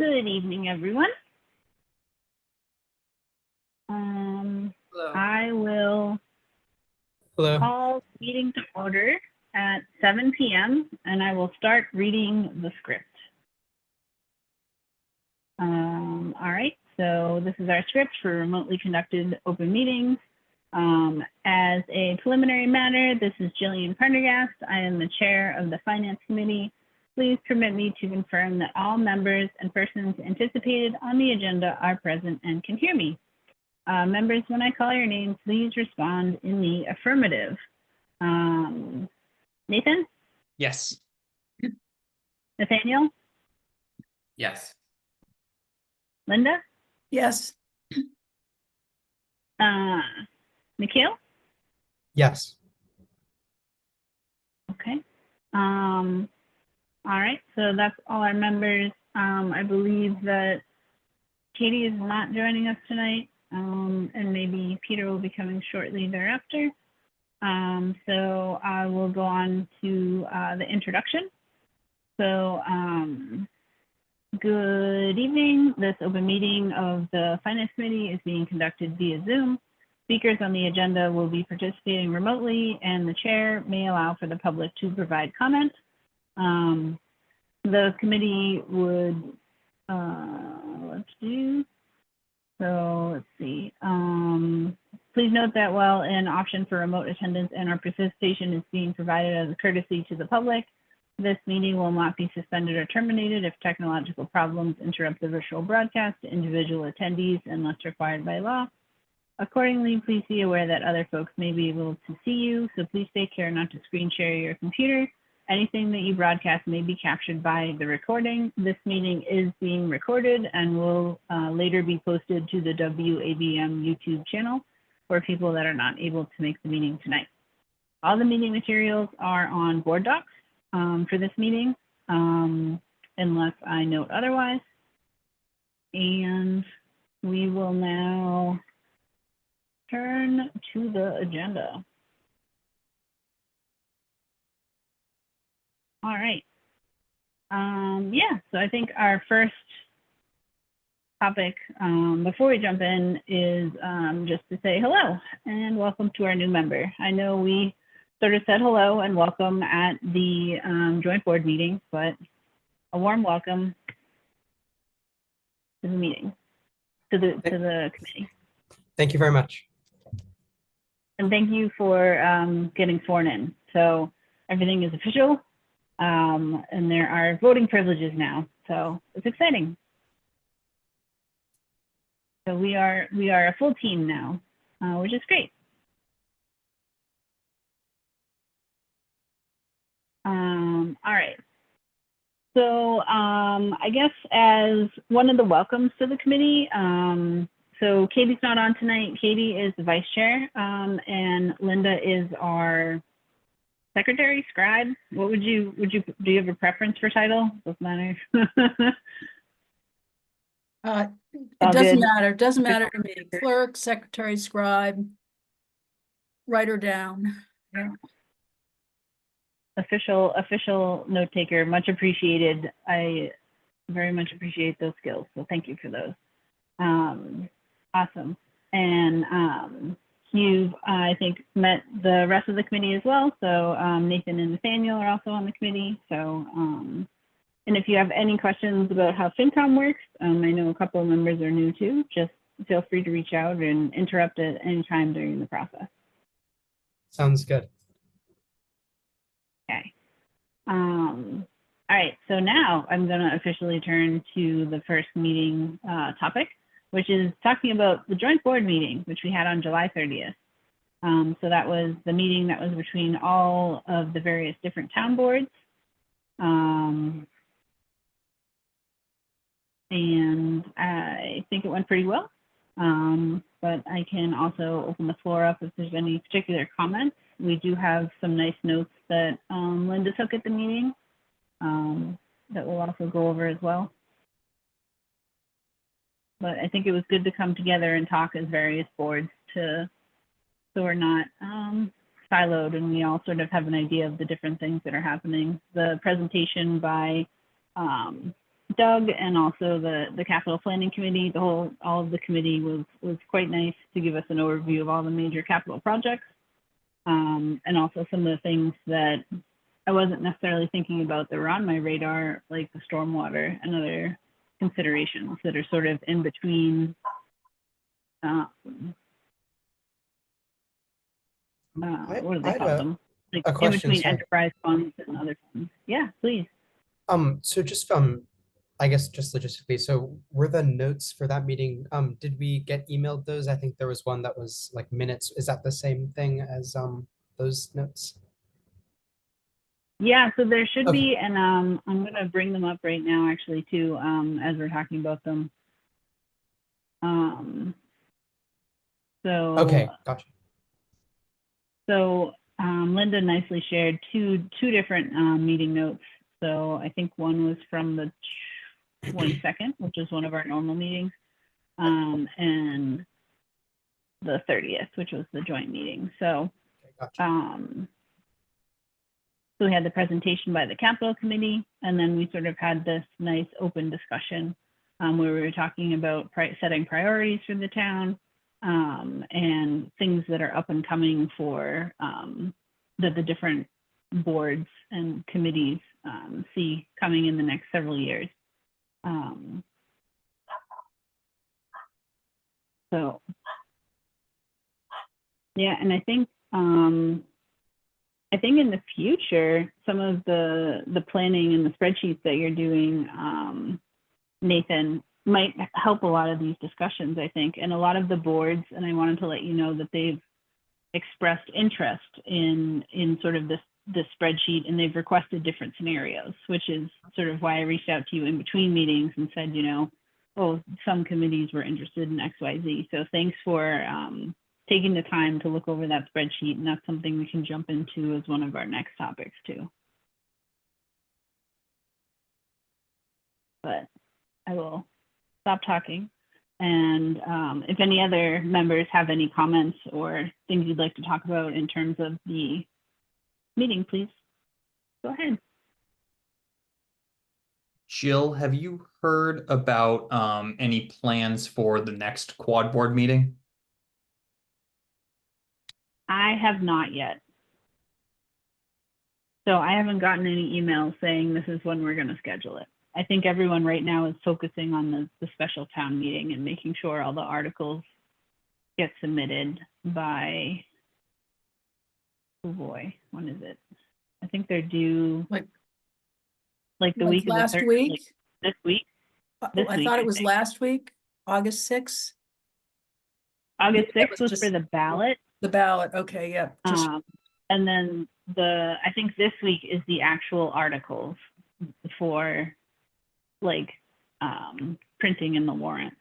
Good evening, everyone. Hello. I will Hello. call the meeting to order at 7 p.m. and I will start reading the script. All right, so this is our script for remotely conducted open meetings. As a preliminary matter, this is Jillian Prendergast. I am the chair of the Finance Committee. Please permit me to confirm that all members and persons anticipated on the agenda are present and can hear me. Members, when I call your name, please respond in the affirmative. Nathan? Yes. Nathaniel? Yes. Linda? Yes. Nikhil? Yes. Okay. All right, so that's all our members. I believe that Katie is not joining us tonight, and maybe Peter will be coming shortly thereafter. So I will go on to the introduction. So good evening. This open meeting of the Finance Committee is being conducted via Zoom. Speakers on the agenda will be participating remotely, and the chair may allow for the public to provide comment. The committee would, let's see. Please note that while an option for remote attendance and our participation is being provided as a courtesy to the public, this meeting will not be suspended or terminated if technological problems interrupt the virtual broadcast to individual attendees unless required by law. Accordingly, please be aware that other folks may be able to see you, so please take care not to screen share your computer. Anything that you broadcast may be captured by the recording. This meeting is being recorded and will later be posted to the WABM YouTube channel for people that are not able to make the meeting tonight. All the meeting materials are on Board Docs for this meeting, unless I note otherwise. And we will now turn to the agenda. All right. Yeah, so I think our first topic before we jump in is just to say hello and welcome to our new member. I know we sort of said hello and welcome at the joint board meeting, but a warm welcome to the meeting, to the committee. Thank you very much. And thank you for getting sworn in. So everything is official. And there are voting privileges now, so it's exciting. So we are a full team now, which is great. All right. So I guess as one of the welcomes to the committee, so Katie's not on tonight. Katie is the vice chair, and Linda is our secretary, scribe. What do you have a preference for title? Doesn't matter. It All doesn't good. matter. It doesn't matter to me. Clerk, secretary, scribe, writer down. Yeah. Official note taker, much appreciated. I very much appreciate those skills. So thank you for those. Awesome. And you've, I think, met the rest of the committee as well. So Nathan and Nathaniel are also on the committee. So, and if you have any questions about how FinCom works, I know a couple of members are new too, just feel free to reach out and interrupt at any time during the process. Sounds good. Okay. All right, so now I'm gonna officially turn to the first meeting topic, which is talking about the joint board meeting, which we had on July 30th. So that was the meeting that was between all of the various different town boards. And I think it went pretty well. But I can also open the floor up if there's any particular comments. We do have some nice notes that Linda took at the meeting that we'll also go over as well. But I think it was good to come together and talk as various boards so we're not siloed and we all sort of have an idea of the different things that are happening. The presentation by Doug and also the capital planning committee. All of the committee was quite nice to give us an overview of all the major capital projects, and also some of the things that I wasn't necessarily thinking about that were on my radar, like the stormwater and other considerations that are sort of in between. What do I they had call them? Like a in question, between sorry. enterprise funds and other funds. Yeah, please. So just I guess just logistically, so were the notes for that meeting, did we get emailed those? I think there was one that was like minutes. Is that the same thing as those notes? Yeah, so there should Okay. be, and I'm gonna bring them up right now actually too, as we're talking about them. So Okay, gotcha. So Linda nicely shared two different meeting notes. So I think one was from the 22nd, which is one of our normal meetings, and the 30th, which was the joint meeting. So, Okay, gotcha. so we had the presentation by the Capital Committee, and then we sort of had this nice open discussion where we were talking about setting priorities for the town, and things that are up and coming for that the different boards and committees see coming in the next several years. So yeah, and I think in the future, some of the planning and the spreadsheets that you're doing, Nathan, might help a lot of these discussions, I think. And a lot of the boards, and I wanted to let you know that they've expressed interest in sort of this spreadsheet, and they've requested different scenarios, which is sort of why I reached out to you in between meetings and said, you know, oh, some committees were interested in XYZ. So thanks for taking the time to look over that spreadsheet, and that's something we can jump into as one of our next topics too. But I will stop talking. And if any other members have any comments or things you'd like to talk about in terms of the meeting, please go ahead. Jill, have you heard about any plans for the next quad board meeting? I have not yet. So I haven't gotten any emails saying this is when we're going to schedule it. I think everyone right now is focusing on the special town meeting and making sure all the articles get submitted by, oh boy, when is it? I think they're due Like the week of the last 3rd, week? like this week. This I week, thought I it was think. last week, August 6th, August that 6th was was just- for the ballot. the ballot. Okay, yeah. Just And then I think this week is the actual articles for like printing in the warrant.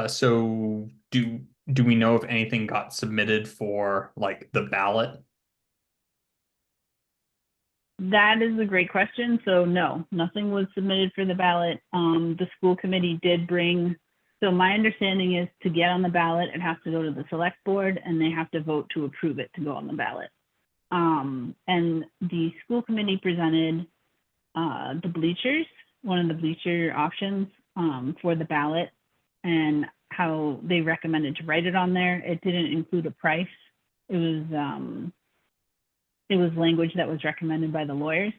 So do we know if anything got submitted for like the ballot? That is a great question. So no, nothing was submitted for the ballot. The school committee did bring, so my understanding is to get on the ballot, it has to go to the select board and they have to vote to approve it to go on the ballot. And the school committee presented the bleachers, one of the bleacher options for the ballot, and how they recommended to write it on there. It didn't include a price. It was language that was recommended by the lawyers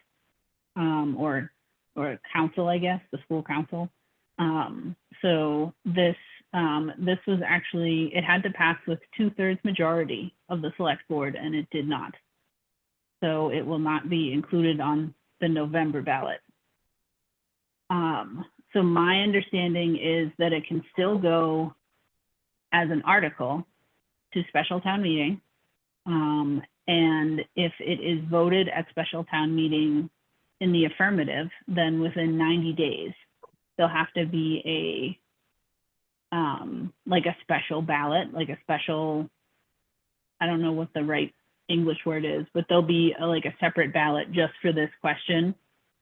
or council, I guess, the school council. So this was actually, it had to pass with 2/3 majority of the select board, and it did not. So it will not be included on the November ballot. So my understanding is that it can still go as an article to special town meeting. And if it is voted at special town meeting in the affirmative, then within 90 days, there'll have to be like a special ballot, like a special, I don't know what the right English word is, but there'll be like a separate ballot just for this question,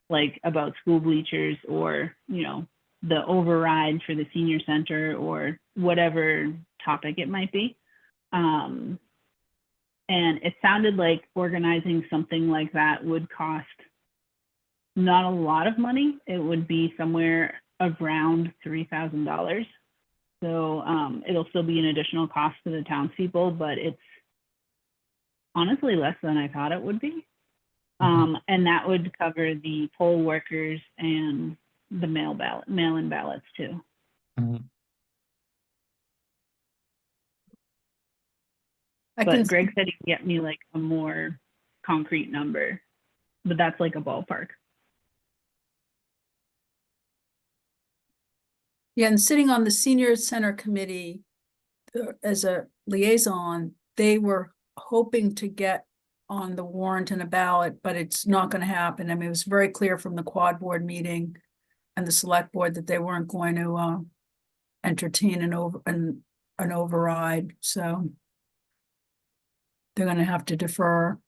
like about school bleachers or, you know, the override for the senior center or whatever topic it might be. And it sounded like organizing something like that would cost not a lot of money. It would be somewhere around $3,000. So it'll still be an additional cost to the townspeople, but it's honestly less than I thought it would be. And that would cover the poll workers and the mail-in ballots too. I But can, Greg said he could get me like a more concrete number, but that's like a ballpark. yeah, and sitting on the senior center committee as a liaison, they were hoping to get on the warrant and a ballot, but it's not going to happen. I mean, it was very clear from the quad board meeting and the select board that they weren't going to entertain an override. So they're going to have to defer.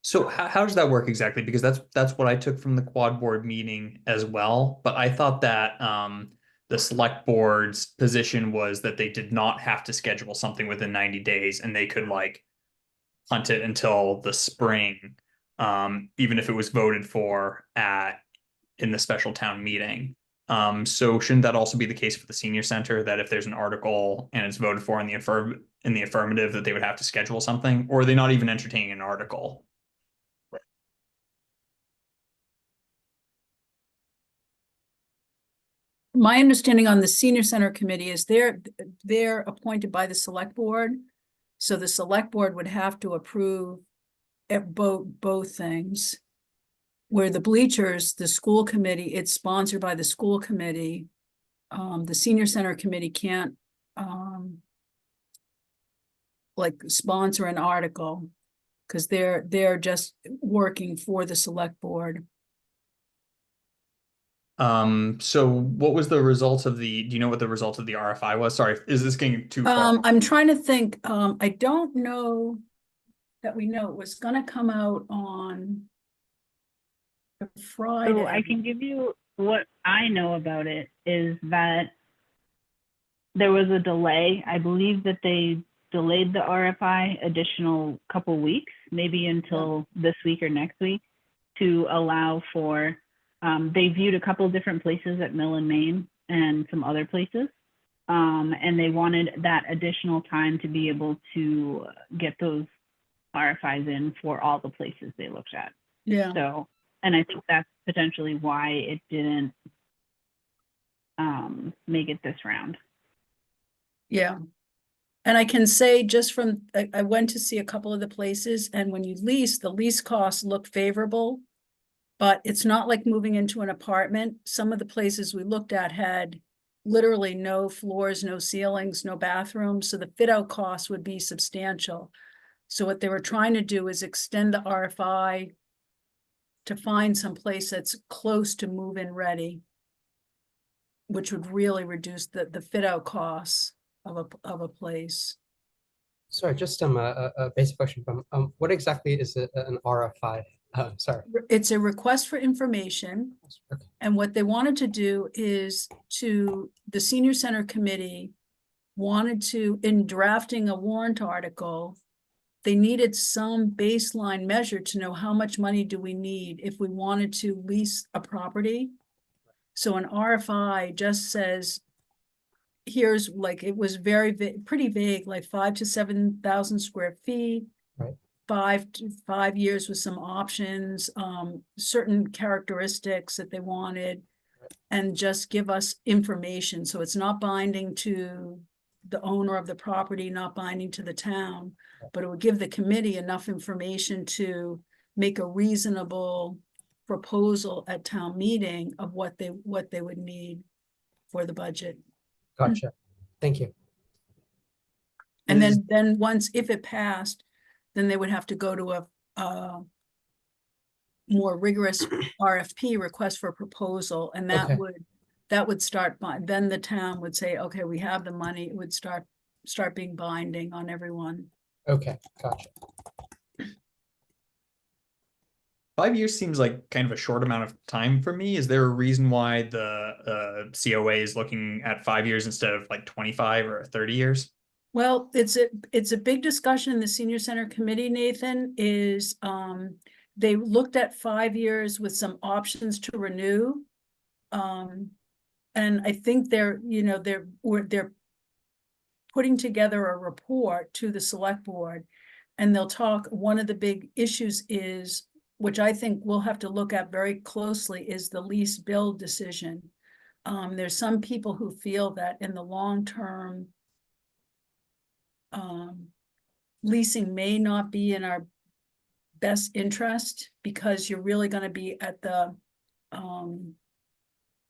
So how does that work exactly? Because that's what I took from the quad board meeting as well. But I thought that the select board's position was that they did not have to schedule something within 90 days and they could like punt it until the spring, even if it was voted for in the special town meeting. So shouldn't that also be the case for the senior center, that if there's an article and it's voted for in the affirmative, that they would have to schedule something, or are they not even entertaining an article? My understanding on the senior center committee is they're appointed by the select board. So the select board would have to approve both things. Where the bleachers, the school committee, it's sponsored by the school committee. The senior center committee can't like sponsor an article because they're just working for the select board. So what was the result of do you know what the result of the RFI was? Sorry, is this getting too far? I'm trying to think, I don't know that we know it was gonna come out on Friday. So I can give you what I know about it is that there was a delay. I believe that they delayed the RFI additional couple weeks, maybe until this week or next week, to allow for, they viewed a couple different places at Mill and Main and some other places. And they wanted that additional time to be able to get those RFIs in for all the places they looked at. Yeah. So, and I think that's potentially why it didn't make it this round. Yeah. And I can say just from, I went to see a couple of the places, and when you lease, the lease costs look favorable, but it's not like moving into an apartment. Some of the places we looked at had literally no floors, no ceilings, no bathrooms, so the fit out costs would be substantial. So what they were trying to do is extend the RFI to find some place that's close to move-in ready, which would really reduce the fit out costs of a place. Sorry, just a basic question from what exactly is an RFI? Sorry. It's a request for information. Okay. And what they wanted to do is the senior center committee wanted to, in drafting a warrant article, they needed some baseline measure to know how much money do we need if we wanted to lease a property. So an RFI just says, here's like, it was pretty vague, like 5,000 to 7,000 square feet. Right. 5 years with some options, certain characteristics that they wanted, and just give us information. So it's not binding to the owner of the property, not binding to the town, but it would give the committee enough information to make a reasonable proposal at town meeting of what they would need for the budget. Gotcha. Thank you. And then once, if it passed, then they would have to go to a more rigorous RFP, request for proposal, and that would start by, then the town would say, okay, we have the money, it would start being binding on everyone. Okay, gotcha. 5 years seems like kind of a short amount of time for me. Is there a reason why the COA is looking at 5 years instead of like 25 or 30 years? Well, it's a big discussion in the senior center committee, Nathan, is, they looked at 5 years with some options to renew. And I think they're putting together a report to the select board. And they'll talk, one of the big issues is, which I think we'll have to look at very closely, is the lease build decision. There's some people who feel that in the long term, leasing may not be in our best interest, because you're really gonna be at the,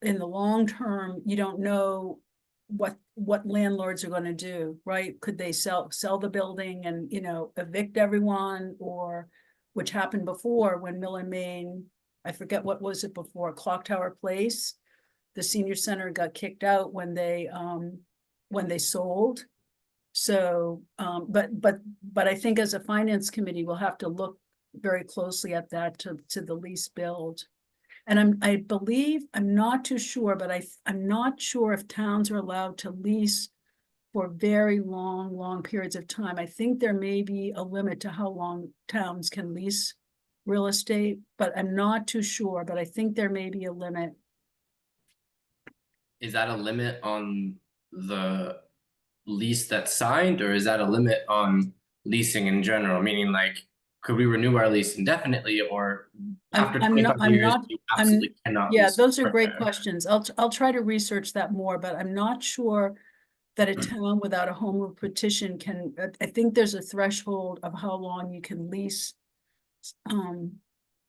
in the long term, you don't know what landlords are gonna do, right? Could they sell the building and, evict everyone, or, which happened before when Mill and Main, I forget what was it before, Clock Tower Place, the senior center got kicked out when they sold. So, but I think as a finance committee, we'll have to look very closely at that to the lease build. And I believe, I'm not too sure, but I'm not sure if towns are allowed to lease for very long periods of time. I think there may be a limit to how long towns can lease real estate, but I'm not too sure, but I think there may be a limit. Is that a limit on the lease that's signed, or is that a limit on leasing in general? Meaning, like, could we renew our lease indefinitely, or after 25 years, you absolutely cannot Yeah, lease those are great further? questions. I'll try to research that more, but I'm not sure that a town without a home rule petition can, I think there's a threshold of how long you can lease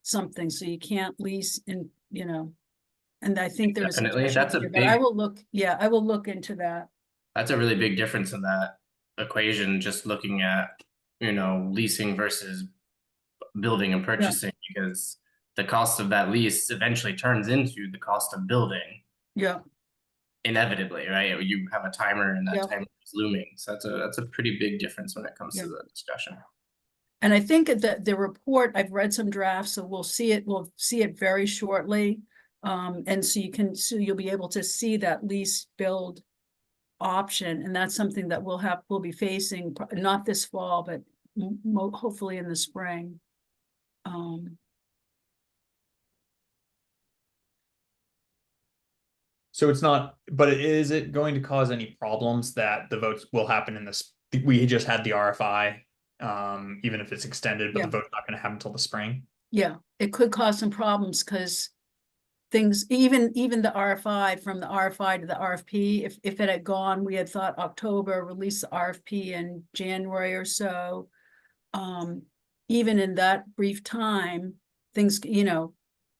something, so you can't lease in, and I think there's. Definitely, that's a But I big, will look, yeah, I will look into that. that's a really big difference in that equation, just looking at, leasing versus building and purchasing, because the cost of that lease eventually turns into the cost of building. Yeah. Inevitably, right? You have a timer and that Yep. timer is looming. So that's a pretty big difference when it comes to Yeah. the discussion. And I think the report, I've read some drafts, so we'll see it very shortly. And so you'll be able to see that lease build option, and that's something that we'll be facing, not this fall, but hopefully in the spring. So it's not, but is it going to cause any problems that the votes will happen in this? We just had the RFI, even if it's extended, but Yeah. the vote's not going to happen until the spring. Yeah, it could cause some problems, because things, even the RFI, from the RFI to the RFP, if it had gone, we had thought October, release the RFP in January or so. Even in that brief time, things,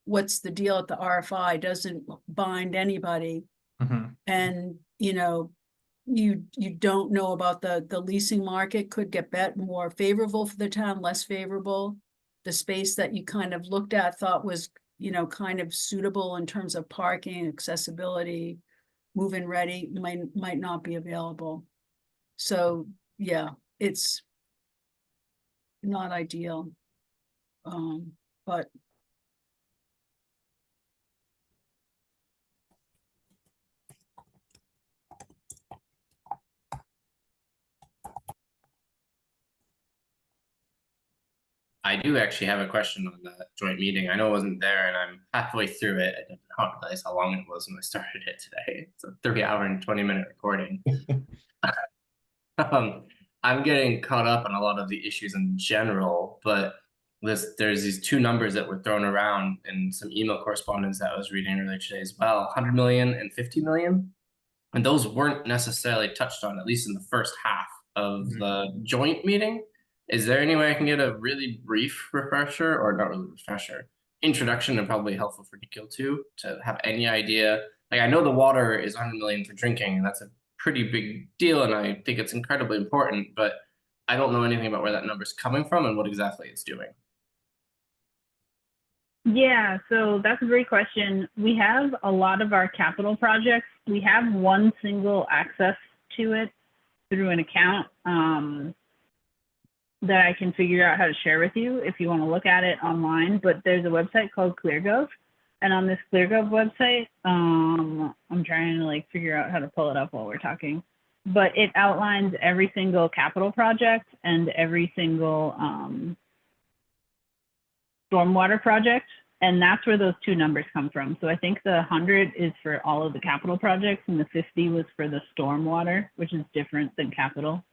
what's the deal at the RFI doesn't bind anybody. Mhm. And, you don't know about the leasing market, could get more favorable for the town, less favorable. The space that you kind of looked at, thought was, kind of suitable in terms of parking, accessibility, move-in ready, might not be available. So, yeah, it's not ideal. But I do actually have a question on that joint meeting. I know I wasn't there and I'm halfway through it. I did not realize how long it was when I started it today. It's a 3-hour and 20-minute recording. I'm getting caught up on a lot of the issues in general, but there's these two numbers that were thrown around in some email correspondence that I was reading earlier today as well, 100 million and 50 million. And those weren't necessarily touched on, at least in the first half of the joint meeting. Is there any way I can get a really brief refresher, or not really refresher, introduction, and probably helpful for Nikhil too, to have any idea? Like, I know the water is 100 million for drinking, and that's a pretty big deal, and I think it's incredibly important, but I don't know anything about where that number's coming from and what exactly it's doing. Yeah, so that's a great question. We have a lot of our capital projects. We have one single access to it through an account that I can figure out how to share with you if you want to look at it online. But there's a website called ClearGov. And on this ClearGov website, I'm trying to figure out how to pull it up while we're talking. but it outlines every single capital project and every single stormwater project. And that's where those two numbers come from. So I think the 100 is for all of the capital projects and the 50 was for the stormwater, which is different than capital.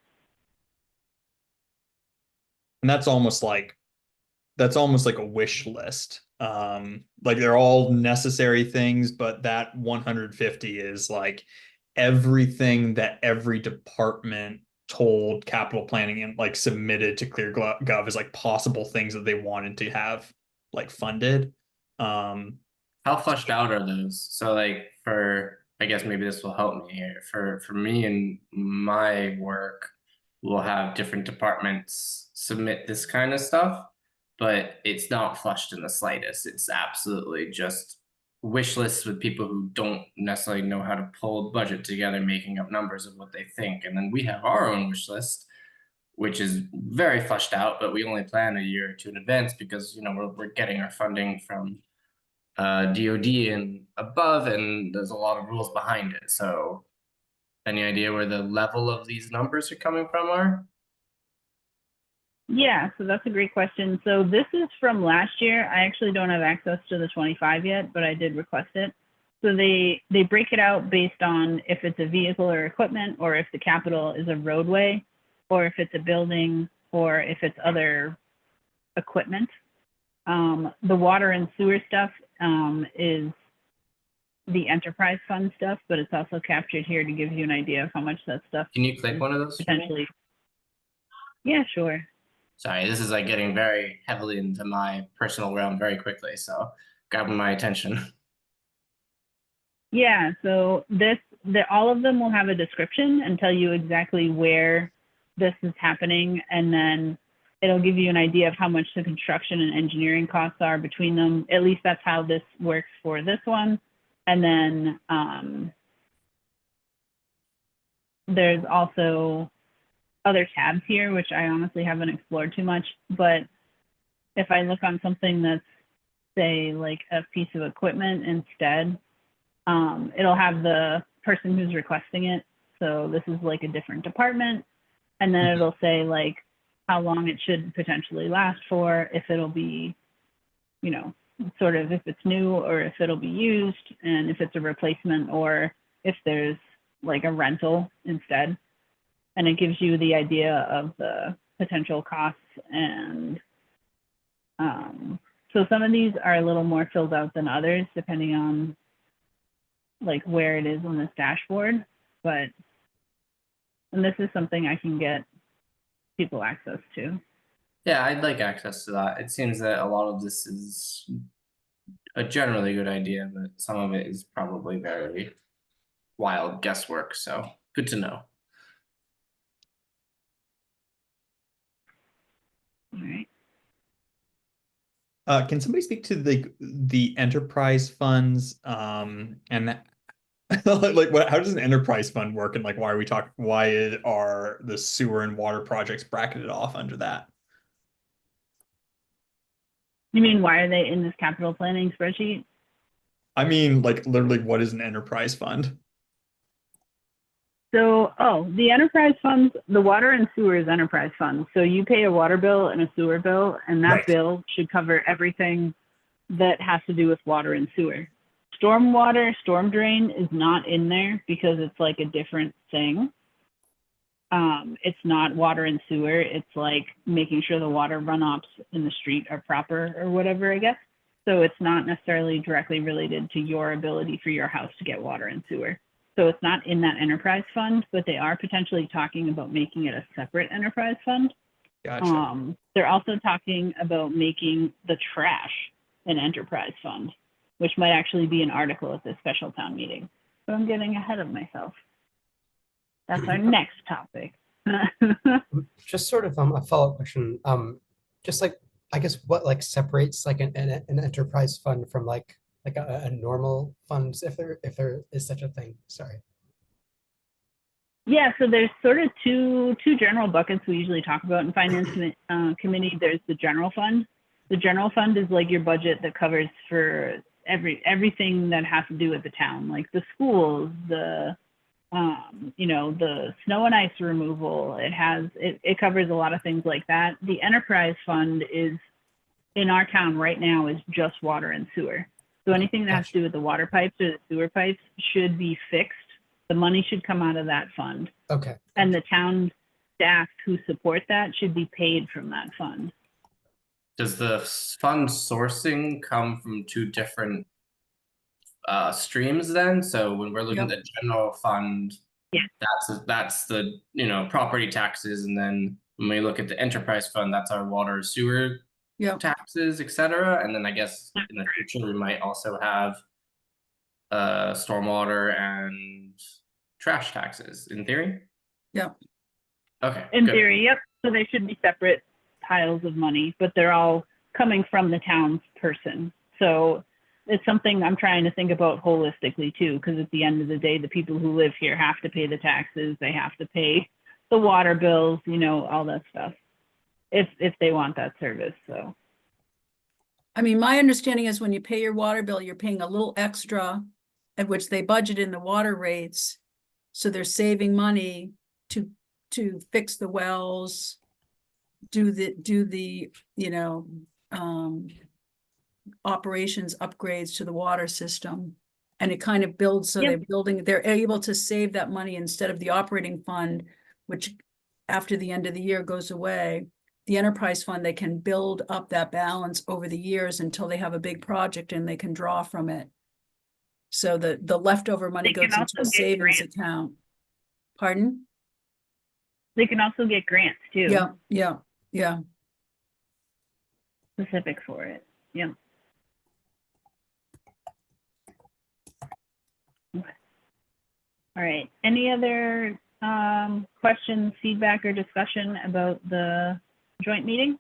And that's almost like a wish list. Like they're all necessary things, but that 150 is like everything that every department told capital planning and like submitted to ClearGov is like possible things that they wanted to have like funded. How fleshed out are those? So like I guess maybe this will help me here. For me and my work, we'll have different departments submit this kind of stuff, but it's not flushed in the slightest. It's absolutely just wish lists with people who don't necessarily know how to pull a budget together, making up numbers of what they think. And then we have our own wish list, which is very fleshed out, but we only plan a year or two in advance because, you know, we're getting our funding from DOD and above, and there's a lot of rules behind it. So any idea where the level of these numbers are coming from are? Yeah, so that's a great question. So this is from last year. I actually don't have access to the 25 yet, but I did request it. So they break it out based on if it's a vehicle or equipment, or if the capital is a roadway, or if it's a building, or if it's other equipment. The water and sewer stuff is the enterprise fund stuff, but it's also captured here to give you an idea of how much that stuff Can you click one of those? for me? potentially. Yeah, sure. Sorry, this is like getting very heavily into my personal realm very quickly, so grabbing my attention. Yeah, so all of them will have a description and tell you exactly where this is happening, and then it'll give you an idea of how much the construction and engineering costs are between them. At least that's how this works for this one. And then there's also other tabs here, which I honestly haven't explored too much. But if I look on something that's, say, like a piece of equipment instead, it'll have the person who's requesting it. So this is like a different department. And then it'll say like how long it should potentially last for, if it'll be, you know, sort of if it's new or if it'll be used, and if it's a replacement or if there's like a rental instead. And it gives you the idea of the potential costs. And so some of these are a little more filled out than others, depending on like where it is on this dashboard. But, and this is something I can get people access to. Yeah, I'd like access to that. It seems that a lot of this is a generally good idea, but some of it is probably very wild guesswork, so good to know. All right. Can somebody speak to the enterprise funds and that, like how does an enterprise fund work, and like why are the sewer and water projects bracketed off under that? You mean, why are they in this capital planning spreadsheet? I mean, like literally, what is an enterprise fund? So, the enterprise funds, the water and sewer is enterprise funds. So you pay a water bill and a sewer bill, and that Right. bill should cover everything that has to do with water and sewer. Stormwater, storm drain is not in there because it's like a different thing. It's not water and sewer. It's like making sure the water runoffs in the street are proper or whatever, I guess. So it's not necessarily directly related to your ability for your house to get water and sewer. So it's not in that enterprise fund, but they are potentially talking about making it a separate enterprise fund. Gotcha. They're also talking about making the trash an enterprise fund, which might actually be an article at this special town meeting. But I'm getting ahead of myself. That's our next topic. Just sort of a follow-up question. Just like, I guess what like separates like an enterprise fund from like a normal fund, if there is such a thing. Sorry. Yeah, so there's sort of two general buckets we usually talk about in finance committee. There's the general fund. The general fund is like your budget that covers for everything that has to do with the town, like the schools, the you know, the snow and ice removal. It covers a lot of things like that. The enterprise fund is in our town right now is just water and sewer. So anything that has to do with the water pipes or the sewer pipes should be fixed. The money should come out of that fund. Okay. And the town staff who support that should be paid from that fund. Does the fund sourcing come from two different streams then? So when we're looking at the general fund, Yeah. that's the, you know, property taxes, and then when we look at the enterprise fund, that's our water, sewer Yeah. taxes, etc. And then I guess in the future we might also have stormwater and trash taxes in theory. Yeah. Okay. In good. theory, yep. So they should be separate piles of money, but they're all coming from the town's person. So it's something I'm trying to think about holistically too, because at the end of the day, the people who live here have to pay the taxes. They have to pay the water bills, you know, all that stuff, if they want that service. So I mean, my understanding is when you pay your water bill, you're paying a little extra, at which they budget in the water rates. So they're saving money to fix the wells, do the, you know, operations upgrades to the water system. And it kind of builds, so Yep. they're able to save that money instead of the operating fund, which after the end of the year goes away. The enterprise fund, they can build up that balance over the years until they have a big project and they can draw from it. So the leftover money They can goes into a also get savings grants. account. Pardon? they can also get grants too. Yeah. Specific for it. Yeah. Okay. All right. Any other questions, feedback, or discussion about the joint meeting?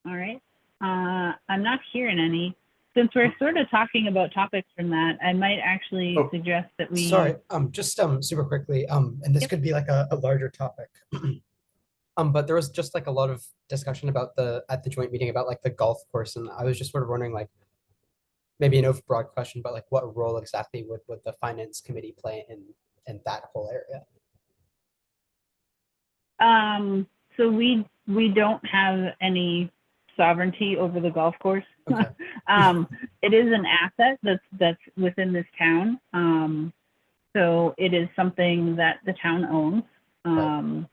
All right. I'm not hearing any. Since we're sort of talking about topics from that, I might actually Oh, suggest that we. Sorry, just super quickly, and this Yep. could be like a larger topic. But there was just like a lot of discussion about at the joint meeting about like the golf course, and I was just sort of wondering, like, maybe an overbroad question, but like what role exactly would the finance committee play in that whole area? So we don't have any sovereignty over the golf course. Okay. It is an asset that's within this town. So it is something that the town owns. Right.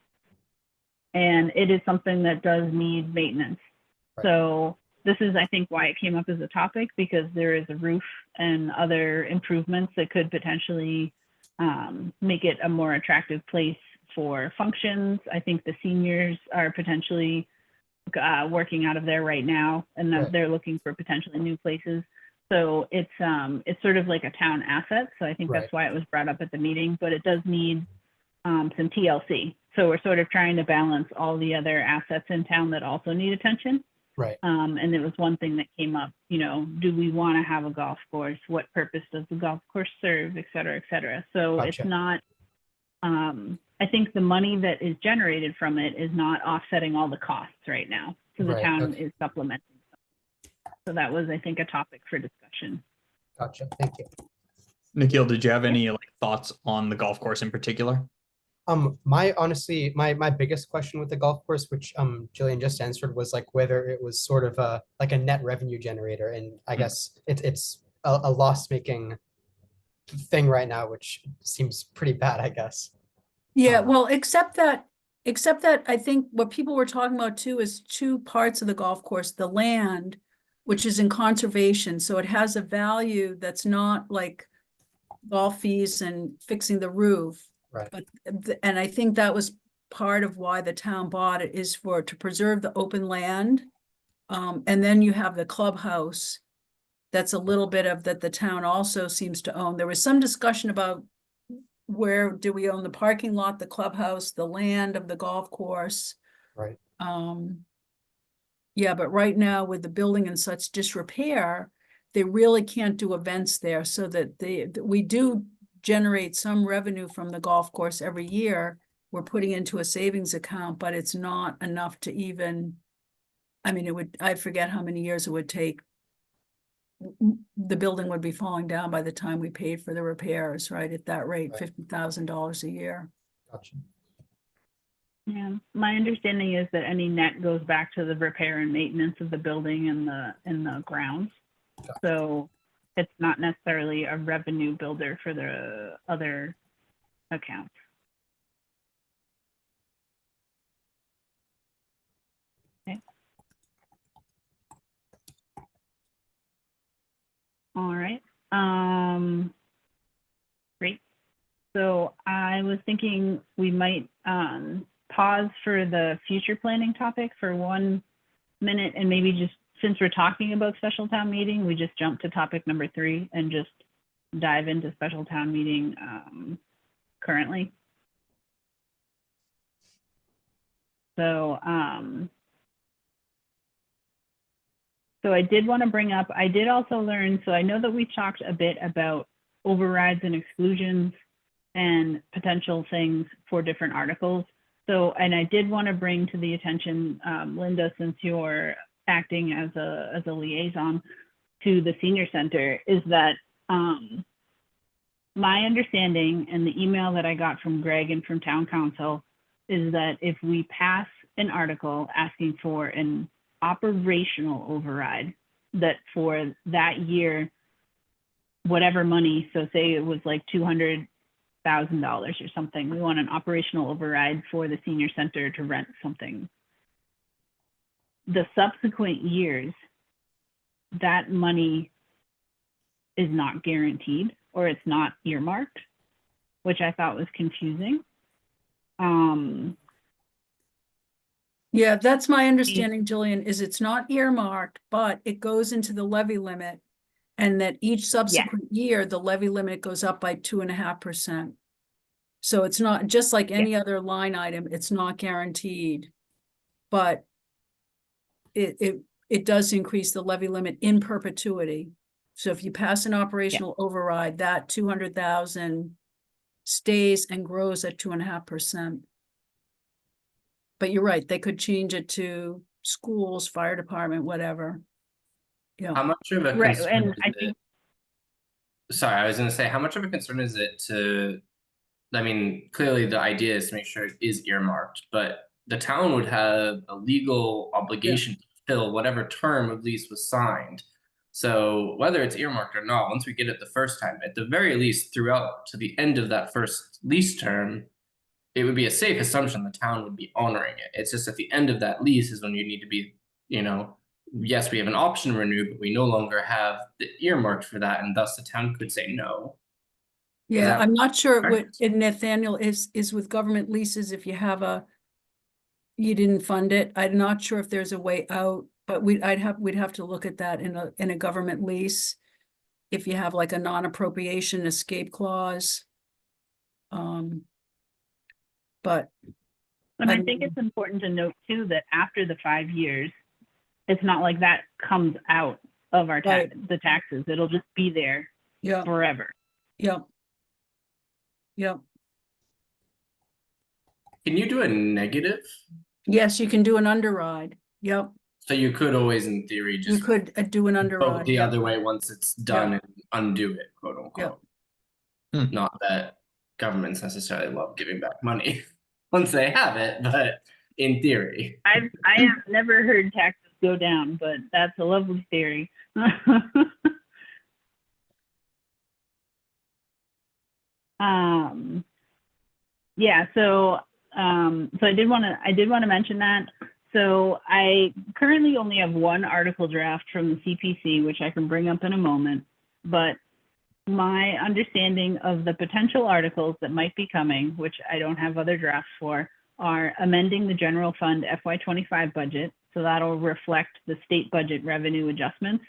And it is something that does need maintenance. Right. So this is, I think, why it came up as a topic, because there is a roof and other improvements that could potentially make it a more attractive place for functions. I think the seniors are potentially working out of there right now, and that Right. they're looking for potentially new places. So it's sort of like a town asset. So I think that's why it was brought up at the meeting, but it does need some TLC. So we're sort of trying to balance all the other assets in town that also need attention. Right. And it was one thing that came up, you know, do we want to have a golf course? What purpose does the golf course serve, et cetera, et cetera. So Gotcha. it's not, I think the money that is generated from it is not offsetting all the costs right now. So the Right, town okay. is supplementing. So that was, I think, a topic for discussion. Gotcha. Thank you. Nikhil, did you have any like thoughts on the golf course in particular? Honestly, my biggest question with the golf course, which Jillian just answered, was like whether it was sort of like a net revenue generator, and I guess it's a loss-making thing right now, which seems pretty bad, I guess. Yeah, well, except that I think what people were talking about too is two parts of the golf course, the land, which is in conservation, so it has a value that's not like golf fees and fixing the roof. Right. But, and I think that was part of why the town bought it, is to preserve the open land. And then you have the clubhouse. That's a little bit of that the town also seems to own. There was some discussion about where do we own the parking lot, the clubhouse, the land of the golf course. Right. Yeah, but right now with the building in such disrepair, they really can't do events there, so that we do generate some revenue from the golf course every year. We're putting into a savings account, but it's not enough to even, I mean, I forget how many years it would take the building would be falling down by the time we paid for the repairs, right? At that rate, Right. $50,000 a year. Gotcha. Yeah, my understanding is that any net goes back to the repair and maintenance of the building and the grounds. So it's not necessarily a revenue builder for the other accounts. Okay. All right. Great. So I was thinking we might pause for the future planning topic for 1 minute, and maybe just, since we're talking about special town meeting, we just jump to topic number 3 and just dive into special town meeting currently. So so I did want to bring up, I did also learn, so I know that we talked a bit about overrides and exclusions and potential things for different articles. So, and I did want to bring to the attention, Linda, since you're acting as a liaison to the senior center, is that my understanding and the email that I got from Greg and from town council is that if we pass an article asking for an operational override, that for that year, whatever money, so say it was like $200,000 or something, we want an operational override for the senior center to rent something. The subsequent years, that money is not guaranteed, or it's not earmarked, which I thought was confusing. Yeah, that's my understanding, Jillian, is it's not earmarked, but it goes into the levy limit. And that each subsequent year, the levy limit goes up by 2.5%. So it's not, just like any other line item, it's not guaranteed. But it does increase the levy limit in perpetuity. So if you pass an operational override, that 200,000 stays and grows at 2.5%. But you're right, they could change it to schools, fire department, whatever. How Yeah, much of a Right, concern and is I it? think, Sorry, I was gonna say, how much of a concern is it to, I mean, clearly the idea is to make sure it is earmarked, but the town would have a legal obligation to fill whatever term of lease was signed. So whether it's earmarked or not, once we get it the first time, at the very least throughout to the end of that first lease term, it would be a safe assumption the town would be honoring it. It's just at the end of that lease is when you need to be, you know, yes, we have an option to renew, but we no longer have the earmarked for that, and thus the town could say no. yeah, that I'm not sure what, correct? Nathaniel, is with government leases, if you have you didn't fund it, I'm not sure if there's a way out, but we'd have to look at that in a government lease. If you have like a non-appropriation escape clause. But and I I think mean- it's important to note too, that after the 5 years, it's not like that comes out of our the taxes. It'll just be there yeah, forever. yeah. Yeah, Can you do a negative? yes, you can do an underride. Yep, So you could always, in theory, you just could do an vote underride. the Yep. other way once it's done and undo it, quote unquote. Hmm. Not that governments necessarily love giving back money once they have it, but in theory. I have never heard taxes go down, but that's a lovely theory. Yeah, so I did want to mention that. So I currently only have one article draft from the CPC, which I can bring up in a moment, but my understanding of the potential articles that might be coming, which I don't have other drafts for, are amending the general fund FY25 budget. So that'll reflect the state budget revenue adjustments.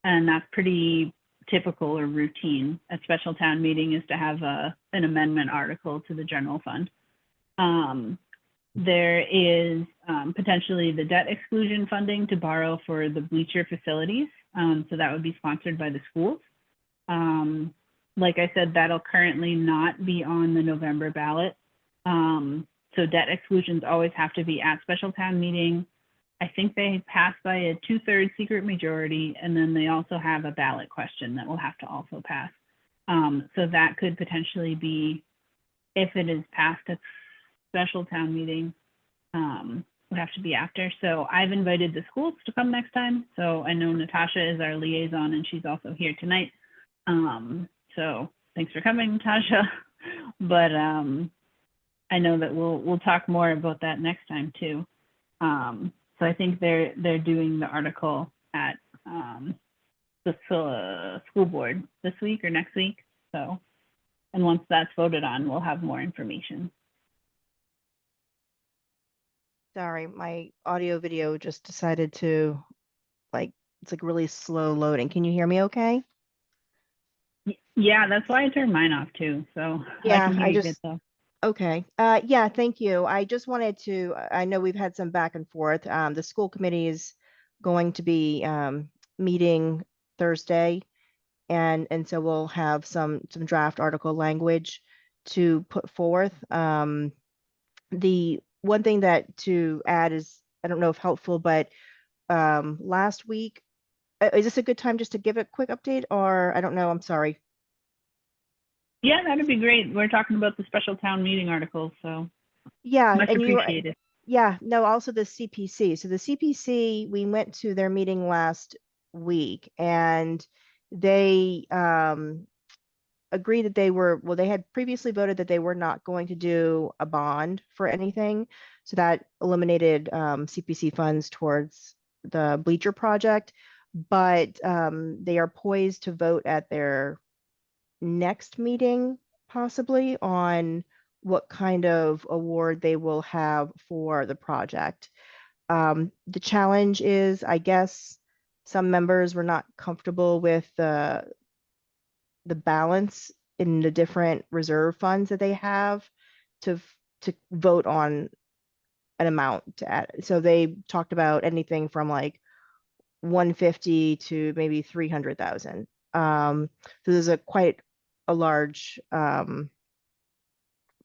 And that's pretty typical or routine at special town meeting, is to have an amendment article to the general fund. There is potentially the debt exclusion funding to borrow for the bleacher facilities. So that would be sponsored by the schools. Like I said, that'll currently not be on the November ballot. So debt exclusions always have to be at special town meeting. I think they passed by a 2/3 secret majority, and then they also have a ballot question that will have to also pass. So that could potentially be, if it is passed at special town meeting, would have to be after. So I've invited the schools to come next time. So I know Natasha is our liaison and she's also here tonight. So thanks for coming, Natasha. But I know that we'll talk more about that next time too. So I think they're doing the article at the school board this week or next week. So, and once that's voted on, we'll have more information. Sorry, my audio video just decided to, it's like really slow loading. Can you hear me okay? Yeah, that's why I turned mine off too. So Yeah, I can hear I you good just- though. Okay. Yeah, thank you. I just wanted to, I know we've had some back and forth. The school committee is going to be meeting Thursday. And so we'll have some draft article language to put forth. The one thing that to add is, I don't know if helpful, but last week, is this a good time just to give a quick update, or I don't know, I'm sorry. Yeah, that'd be great. We're talking about the special town meeting articles, so Yeah, much and you, appreciated. yeah, no, also the CPC. So the CPC, we went to their meeting last week and they agreed that they had previously voted that they were not going to do a bond for anything. So that eliminated CPC funds towards the bleacher project, but they are poised to vote at their next meeting, possibly on what kind of award they will have for the project. The challenge is, I guess, some members were not comfortable with the balance in the different reserve funds that they have to vote on an amount to add. So they talked about anything from like 150 to maybe 300,000. So there's quite a large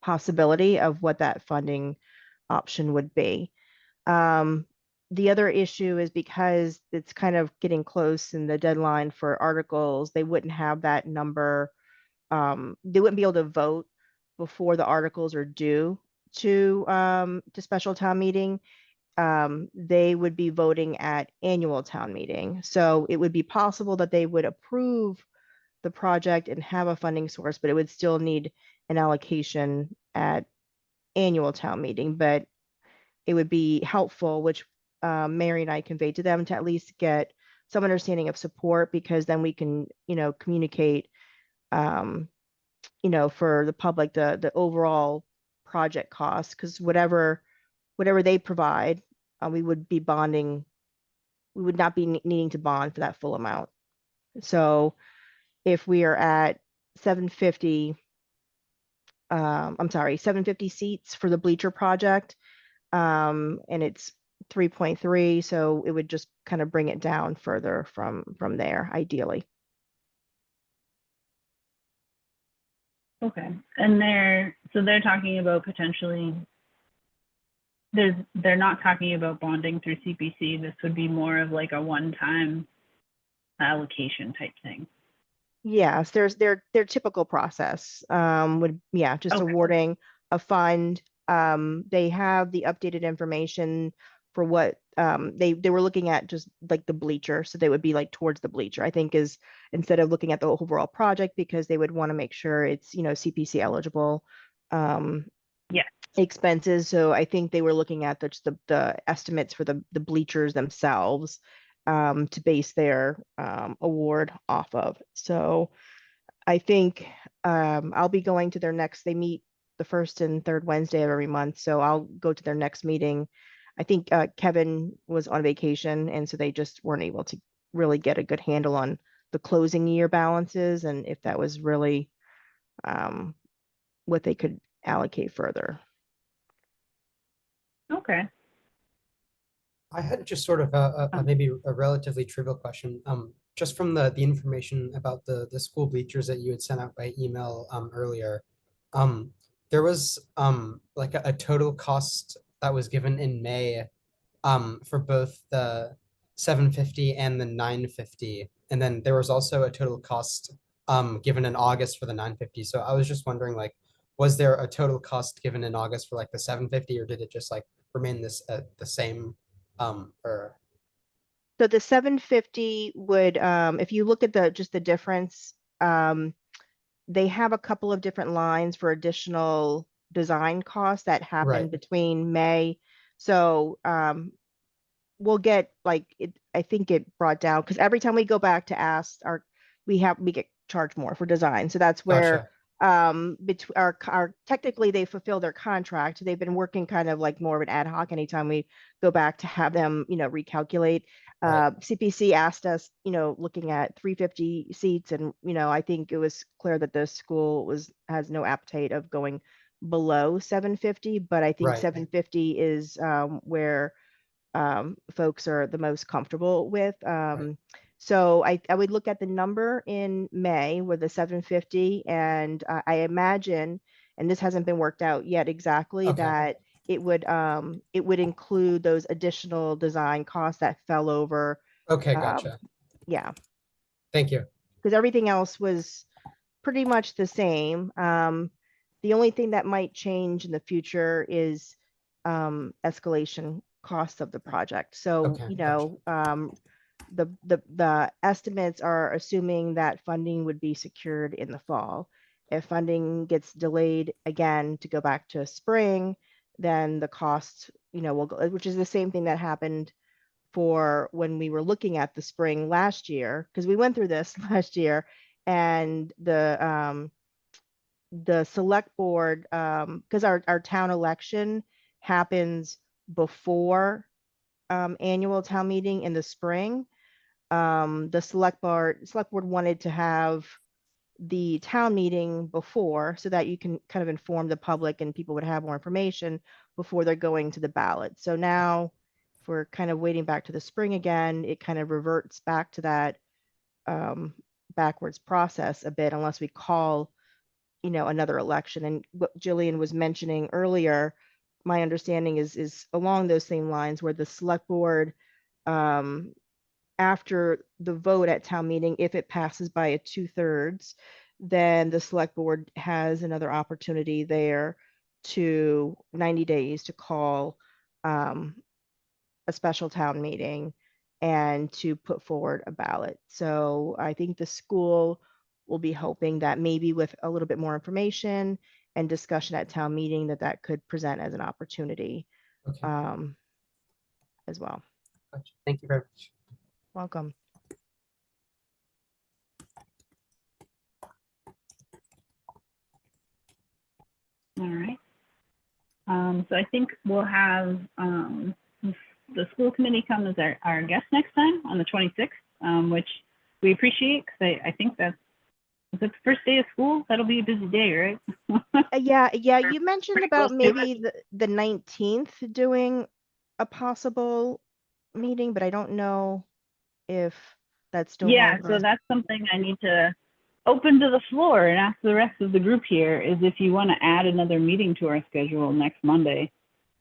possibility of what that funding option would be. The other issue is because it's kind of getting close in the deadline for articles, they wouldn't have that number. They wouldn't be able to vote before the articles are due to special town meeting. They would be voting at annual town meeting. So it would be possible that they would approve the project and have a funding source, but it would still need an allocation at annual town meeting. But it would be helpful, which Mary and I conveyed to them, to at least get some understanding of support, because then we can, communicate, for the public, the overall project costs, because whatever they provide, we would be bonding. We would not be needing to bond for that full amount. So if we are at 750, 750 seats for the bleacher project, and it's 3.3, so it would just kind of bring it down further from there, ideally. Okay, and they're talking about potentially, they're not talking about bonding through CPC. This would be more of like a one-time allocation type thing. Yes, there's their typical process just Okay. awarding a fund. They have the updated information for what they were looking at, just like the bleacher, so they would be like towards the bleacher, I think, is instead of looking at the overall project, because they would want to make sure it's CPC eligible expenses. So I think they were looking at the estimates for the bleachers themselves to base their award off of. So I think I'll be going to their next, they meet the first and third Wednesday of every month. So I'll go to their next meeting. I think Kevin was on vacation, and so they just weren't able to really get a good handle on the closing year balances and if that was really what they could allocate further. Okay. I had just sort of maybe a relatively trivial question. Just from the information about the school bleachers that you had sent out by email earlier, there was like a total cost that was given in May for both the 750 and the 950. And then there was also a total cost given in August for the 950. So I was just wondering, like, was there a total cost given in August for like the 750, or did it just like remain this the same? Or So the 750 would, if you look at just the difference, they have a couple of different lines for additional design costs that happen Right. between May. So we'll get like it, I think it brought down because every time we go back to ask we get charged more for design. So that's where between our technically they fulfill their contract. They've been working kind of like more of an ad hoc anytime we go back to have them, recalculate. Right. CPC asked us, looking at 350 seats, and I think it was clear that the school has no appetite of going below 750, but I think Right. 750 is where folks are the most comfortable with. So I would look at the number in May with the 750, and I imagine, and this hasn't been worked out yet exactly, Okay. that it would include those additional design costs that fell over. Okay, um, gotcha. Yeah, Thank you. because everything else was pretty much the same. The only thing that might change in the future is escalation costs of the project. So, Okay, gotcha. the estimates are assuming that funding would be secured in the fall. If funding gets delayed again to go back to spring, then the cost, will go, which is the same thing that happened for when we were looking at the spring last year, because we went through this last year, and the select board, because our town election happens before annual town meeting in the spring. The select board wanted to have the town meeting before, so that you can kind of inform the public and people would have more information before they're going to the ballot. So now, if we're kind of waiting back to the spring again, it kind of reverts back to that backwards process a bit, unless we call another election. And what Jillian was mentioning earlier, my understanding is along those same lines, where the select board, after the vote at town meeting, if it passes by a 2/3, then the select board has another opportunity there to 90 days to call a special town meeting and to put forward a ballot. So I think the school will be hoping that maybe with a little bit more information and discussion at town meeting, that could present as an opportunity Okay, as well. gotcha. Thank you very much. Welcome. All right. So I think we'll have the school committee come as our guest next time on the 26th, which we appreciate, because I think that's the first day of school. That'll be a busy day, right? Yeah, you mentioned Pretty about close to it. maybe the 19th doing a possible meeting, but I don't know if that's still Yeah, hard. so that's something I need to open to the floor and ask the rest of the group here, is if you want to add another meeting to our schedule next Monday.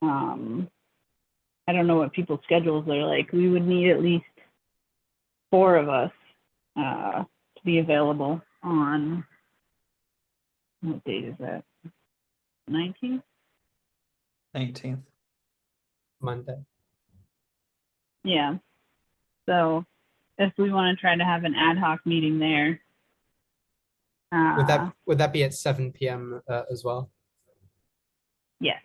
I don't know what people's schedules are like. We would need at least 4 of us to be available on, what date is that? 19th? 19th. Monday. Yeah. So if we want to try to have an ad hoc meeting there. Would that be at 7 p.m. As well? Yes.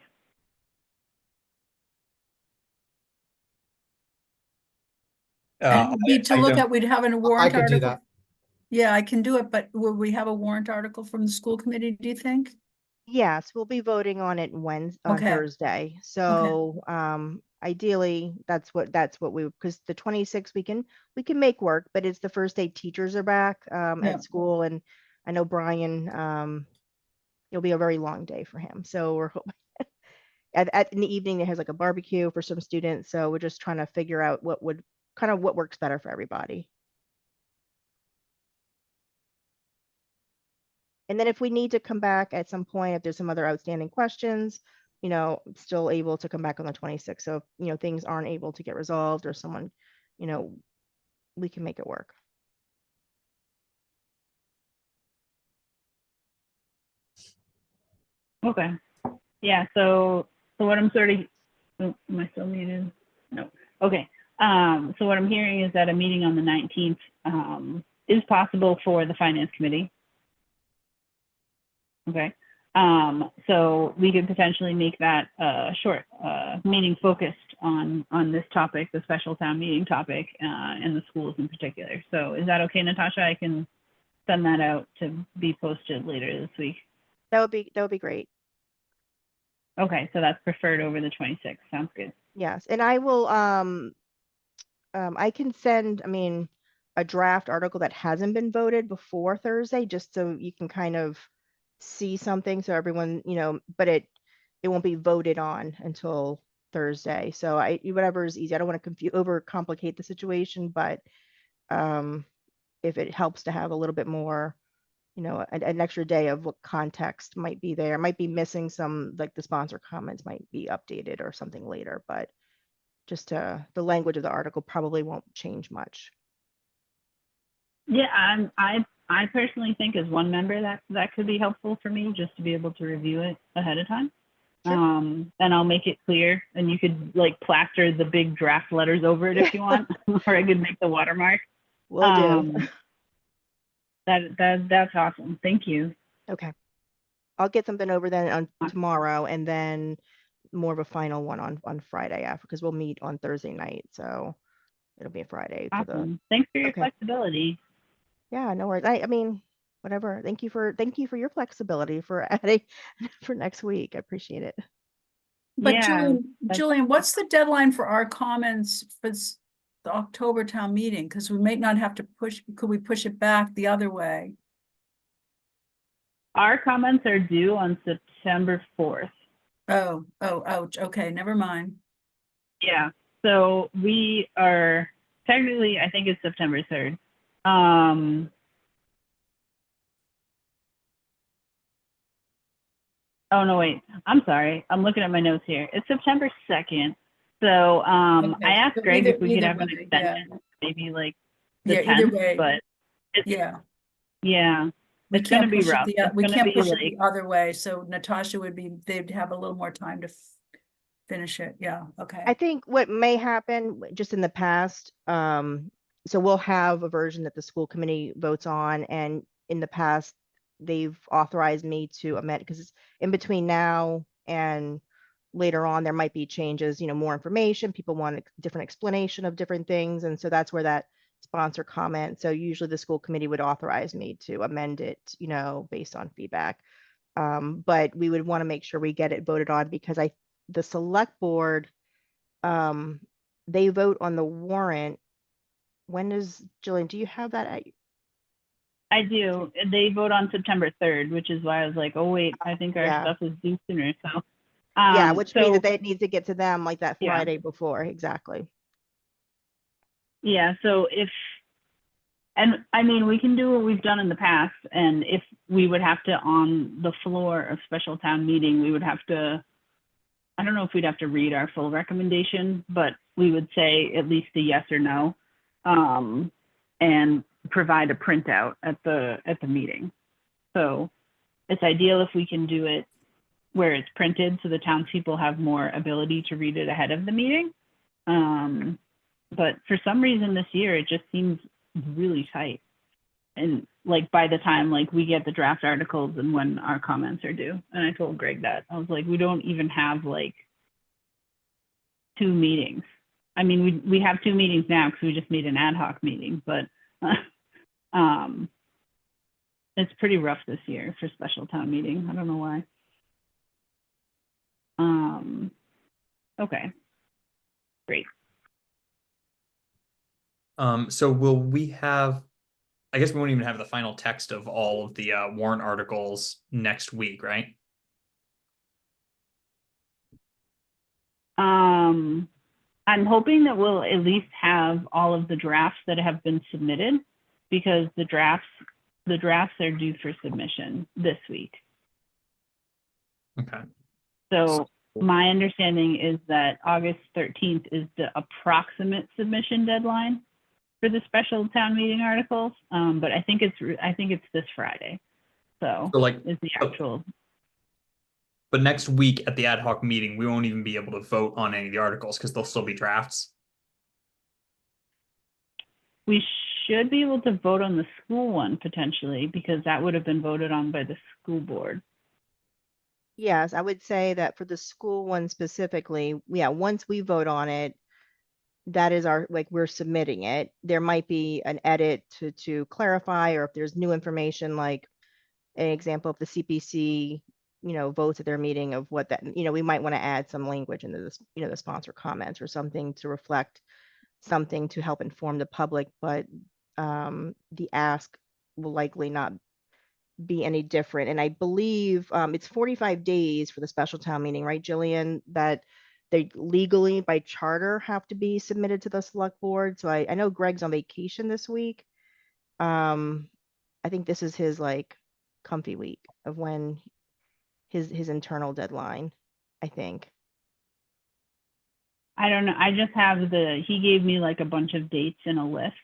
And it would be to I look don't- at, we'd have a I warrant could do article. that. Yeah, I can do it, but will we have a warrant article from the school committee, do you think? Yes, we'll be voting on it on Okay. Thursday. So ideally, that's what because the 26th we can make work, but it's the first day teachers are back Yeah. at school, and I know Brian, it'll be a very long day for him. So we're hoping in the evening it has like a barbecue for some students. So we're just trying to figure out what works better for everybody. And then if we need to come back at some point, if there's some other outstanding questions, you know, still able to come back on the 26th. So, if, you know, things aren't able to get resolved or someone, you know, we can make it work. Okay. Yeah, so what I'm sort of, oh, am I still muted? No. Okay. So what I'm hearing is that a meeting on the 19th is possible for the finance committee. Okay. So we could potentially make that a short meeting focused on this topic, the special town meeting topic, and the schools in particular. So is that okay, Natasha? I can send that out to be posted later this week. That would be great. Okay, so that's preferred over the 26th. Sounds good. Yes, and I will, I can send, I mean, a draft article that hasn't been voted before Thursday, just so you can kind of see something, so everyone, you know, but it won't be voted on until Thursday. So whatever is easy. I don't want to overcomplicate the situation, but if it helps to have a little bit more, you know, an extra day of what context might be there, might be missing some, like the sponsor comments might be updated or something later, but just the language of the article probably won't change much. Yeah, I personally think as one member that could be helpful for me, just to be able to review it ahead of time. Sure. And I'll make it clear, and you could like plaster the big draft letters over it if you want, or I could make the watermark. Will do. That's awesome. Thank you. Okay. I'll get something over then on tomorrow, and then more of a final one on Friday after, because we'll meet on Thursday night. So it'll be a Friday for the, Awesome. Thanks for your Okay. flexibility. yeah, no worries. I mean, whatever. Thank you for your flexibility for adding for next week. I appreciate it. But Yeah, Julian, what's the deadline for our comments for the October town meeting? Because we may not have to could we push it back the other way? our comments are due on September 4th. Oh, ouch. Okay, never mind. Yeah. So we are technically, I think it's September 3rd. Oh no, wait. I'm sorry. I'm looking at my notes here. It's September 2nd. So Okay, I asked so Greg if we could either have an way, extension, maybe like the Yeah, either 10th, way. but Yeah, yeah, we it's gonna can't be push it rough. It's we gonna can't be push it like, the other way. So Natasha they'd have a little more time to finish it. Yeah, okay. I think what may happen just in the past, so we'll have a version that the school committee votes on, and in the past, they've authorized me to amend, because it's in between now and later on, there might be changes, you know, more information, people want a different explanation of different things, and so that's where that sponsor comment, so usually the school committee would authorize me to amend it, you know, based on feedback. But we would want to make sure we get it voted on, because the select board, they vote on the warrant. When does, Jillian, do you have that? I do. They vote on September 3rd, which is why I was like, oh wait, I think our Yeah. stuff is due sooner. So Yeah, which means so that they need to get to them like that Yeah. Friday before, exactly. yeah, so and I mean, we can do what we've done in the past, and if we would have to, on the floor of special town meeting, we would have to, I don't know if we'd have to read our full recommendation, but we would say at least a yes or no, and provide a printout at the meeting. So it's ideal if we can do it where it's printed, so the townspeople have more ability to read it ahead of the meeting. But for some reason this year, it just seems really tight. And like by the time like we get the draft articles and when our comments are due, and I told Greg that, I was like, we don't even have like 2 meetings. I mean, we have 2 meetings now because we just made an ad hoc meeting, but it's pretty rough this year for special town meeting. I don't know why. Okay, great. So will we have, I guess we won't even have the final text of all of the warrant articles next week, right? I'm hoping that we'll at least have all of the drafts that have been submitted, because the drafts are due for submission this week. Okay. So my understanding is that August 13th is the approximate submission deadline for the special town meeting articles. But I think it's this Friday. So So like, is the actual. but next week at the ad hoc meeting, we won't even be able to vote on any of the articles because they'll still be drafts. We should be able to vote on the school one potentially, because that would have been voted on by the school board. Yes, I would say that for the school one specifically, yeah, once we vote on it, that is our, like, we're submitting it. There might be an edit to clarify, or if there's new information, like an example of the CPC, votes at their meeting of what that, we might want to add some language into this, the sponsor comments or something to reflect something to help inform the public, but the ask will likely not be any different. And I believe it's 45 days for the special town meeting, right, Jillian, that they legally by charter have to be submitted to the select board. So I know Greg's on vacation this week. I think this is his like comfy week of when his internal deadline, I think. I don't know. I just have he gave me like a bunch of dates in a list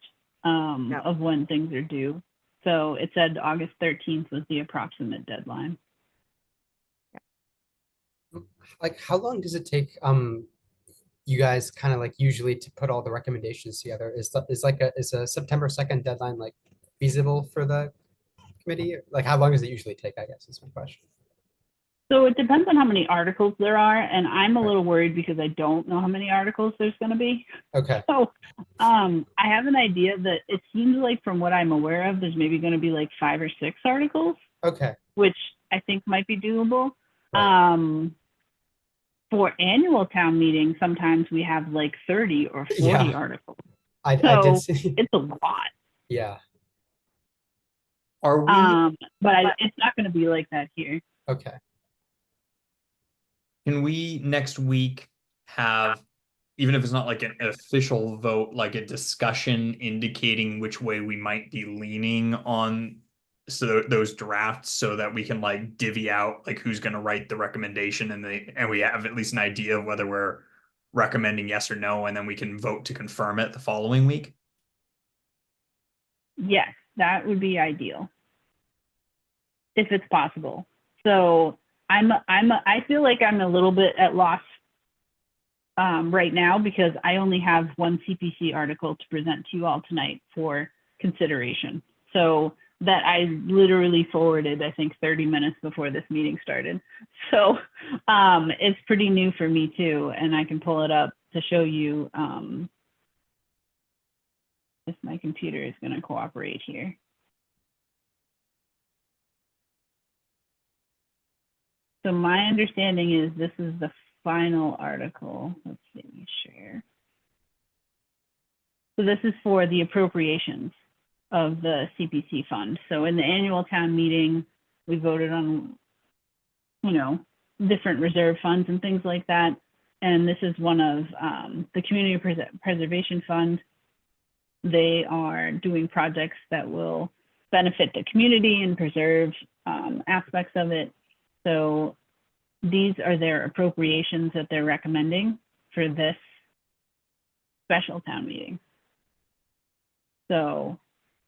Yep. of when things are due. So it said August 13th was the approximate deadline. Like, how long does it take, you guys kind of like usually to put all the recommendations together? Is a September 2nd deadline like feasible for the committee? Like, how long does it usually take, I guess, is my question. So it depends on how many articles there are. And I'm a Right. little worried because I don't know how many articles there's going to be. Okay, So I have an idea that it seems like from what I'm aware of, there's maybe going to be like 5 or 6 articles, okay, which I think might be doable. right. For annual town meetings, sometimes we have like 30 or 40 Yeah. articles. I So did see, it's a lot. yeah, Are we? But it's not going to be like that here. okay. Can we next week have, even if it's not like an official vote, like a discussion indicating which way we might be leaning on those drafts, so that we can like divvy out like who's going to write the recommendation, and we have at least an idea of whether we're recommending yes or no, and then we can vote to confirm it the following week? Yes, that would be ideal if it's possible. So I feel like I'm a little bit at loss right now because I only have one CPC article to present to you all tonight for consideration. So that I literally forwarded, I think 30 minutes before this meeting started. So it's pretty new for me too. And I can pull it up to show you if my computer is going to cooperate here. So my understanding is this is the final article. Let's see, share. So this is for the appropriations of the CPC fund. So in the annual town meeting, we voted on, different reserve funds and things like that. And this is one of the Community Preservation Fund. They are doing projects that will benefit the community and preserve aspects of it. So these are their appropriations that they're recommending for this special town meeting. So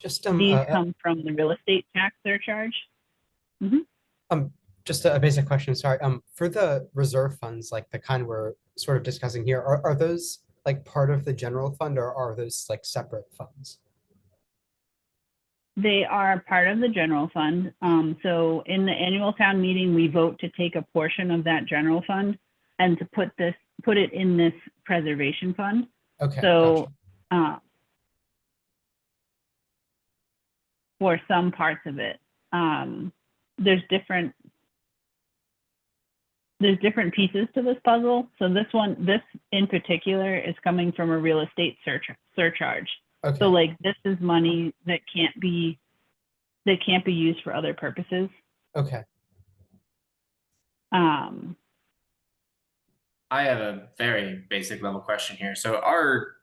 Just these come from the real estate tax surcharge. just a basic question, sorry. For the reserve funds, like the kind we're sort of discussing here, are those like part of the general fund, or are those like separate funds? They are part of the general fund. So in the annual town meeting, we vote to take a portion of that general fund and to put it in this preservation fund. Okay, So gotcha. For some parts of it, there's different pieces to this puzzle. So this in particular is coming from a real estate surcharge. Okay. So like this is money that can't be used for other purposes. Okay. I have a very basic level question here. So our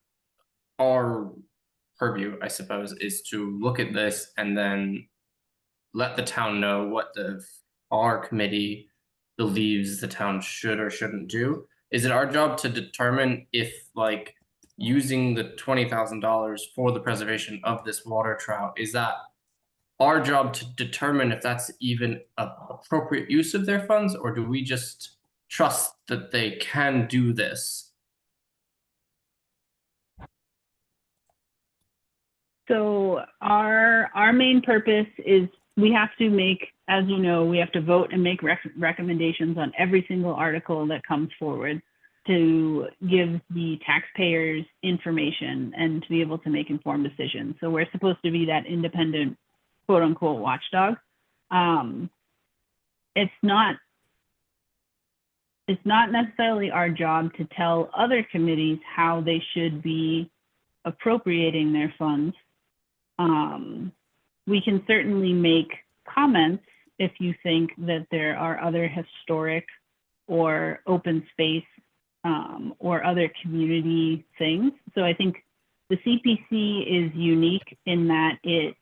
purview, I suppose, is to look at this and then let the town know what our committee believes the town should or shouldn't do? Is it our job to determine if like using the $20,000 for the preservation of this water trout, is that our job to determine if that's even a appropriate use of their funds, or do we just trust that they can do this? So our main purpose is we have to make, as you know, we have to vote and make recommendations on every single article that comes forward to give the taxpayers information and to be able to make informed decisions. So we're supposed to be that independent, quote unquote, watchdog. It's not necessarily our job to tell other committees how they should be appropriating their funds. We can certainly make comments if you think that there are other historic or open space or other community things. So I think the CPC is unique in that it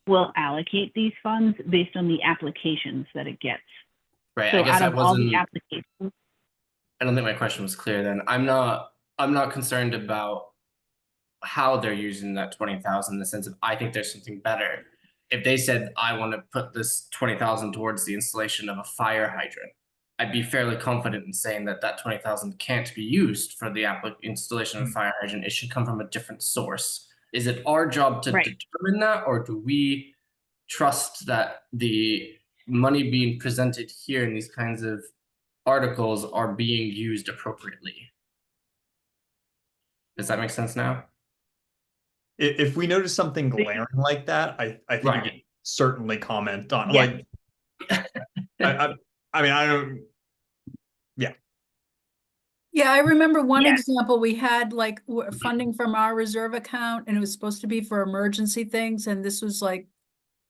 will allocate these funds based on the applications that it gets. Right, So I guess out I of all the wasn't, applications, I don't think my question was clear then. I'm not concerned about how they're using that 20,000 in the sense of I think there's something better. If they said I want to put this 20,000 towards the installation of a fire hydrant, I'd be fairly confident in saying that that 20,000 can't be used for the installation of a fire hydrant. It should come from a different source. Is it our job to Right. determine that, or do we trust that the money being presented here in these kinds of articles are being used appropriately? Does that make sense now? If we notice something glaring like that, I think we Right. can certainly comment on, Yeah. like, I mean, I don't, Yeah, I remember one Yeah. example, we had like funding from our reserve account and it was supposed to be for emergency things, and this was like,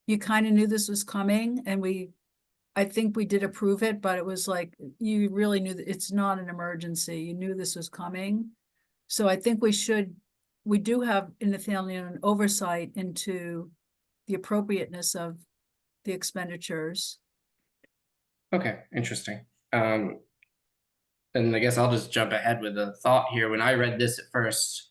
you kind of knew this was coming, and I think we did approve it, but it was like, you really knew that it's not an emergency, you knew this was coming. So I think we do have in Nathaniel an oversight into the appropriateness of the expenditures. Okay, interesting. And I guess I'll just jump ahead with a thought here. When I read this at first,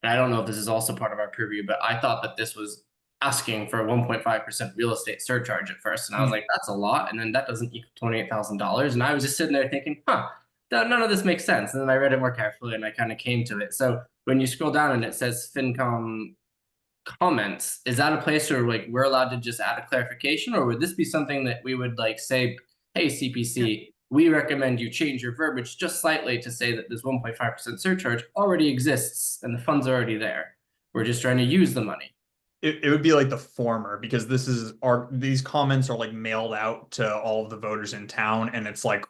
and I don't know if this is also part of our preview, but I thought that this was asking for a 1.5% real estate surcharge at first. And I was like, that's a lot. And then that doesn't equal $28,000. And I was just sitting there thinking, none of this makes sense. And then I read it more carefully and I kind of came to it. So when you scroll down and it says FinCom comments, is that a place where like we're allowed to just add a clarification, or would this be something that we would like say, hey, CPC, we recommend you change your verbiage just slightly to say that this 1.5% surcharge already exists and the funds are already there. We're just trying to use the money. it would be like the former, because these comments are like mailed out to all of the voters in town, and it's like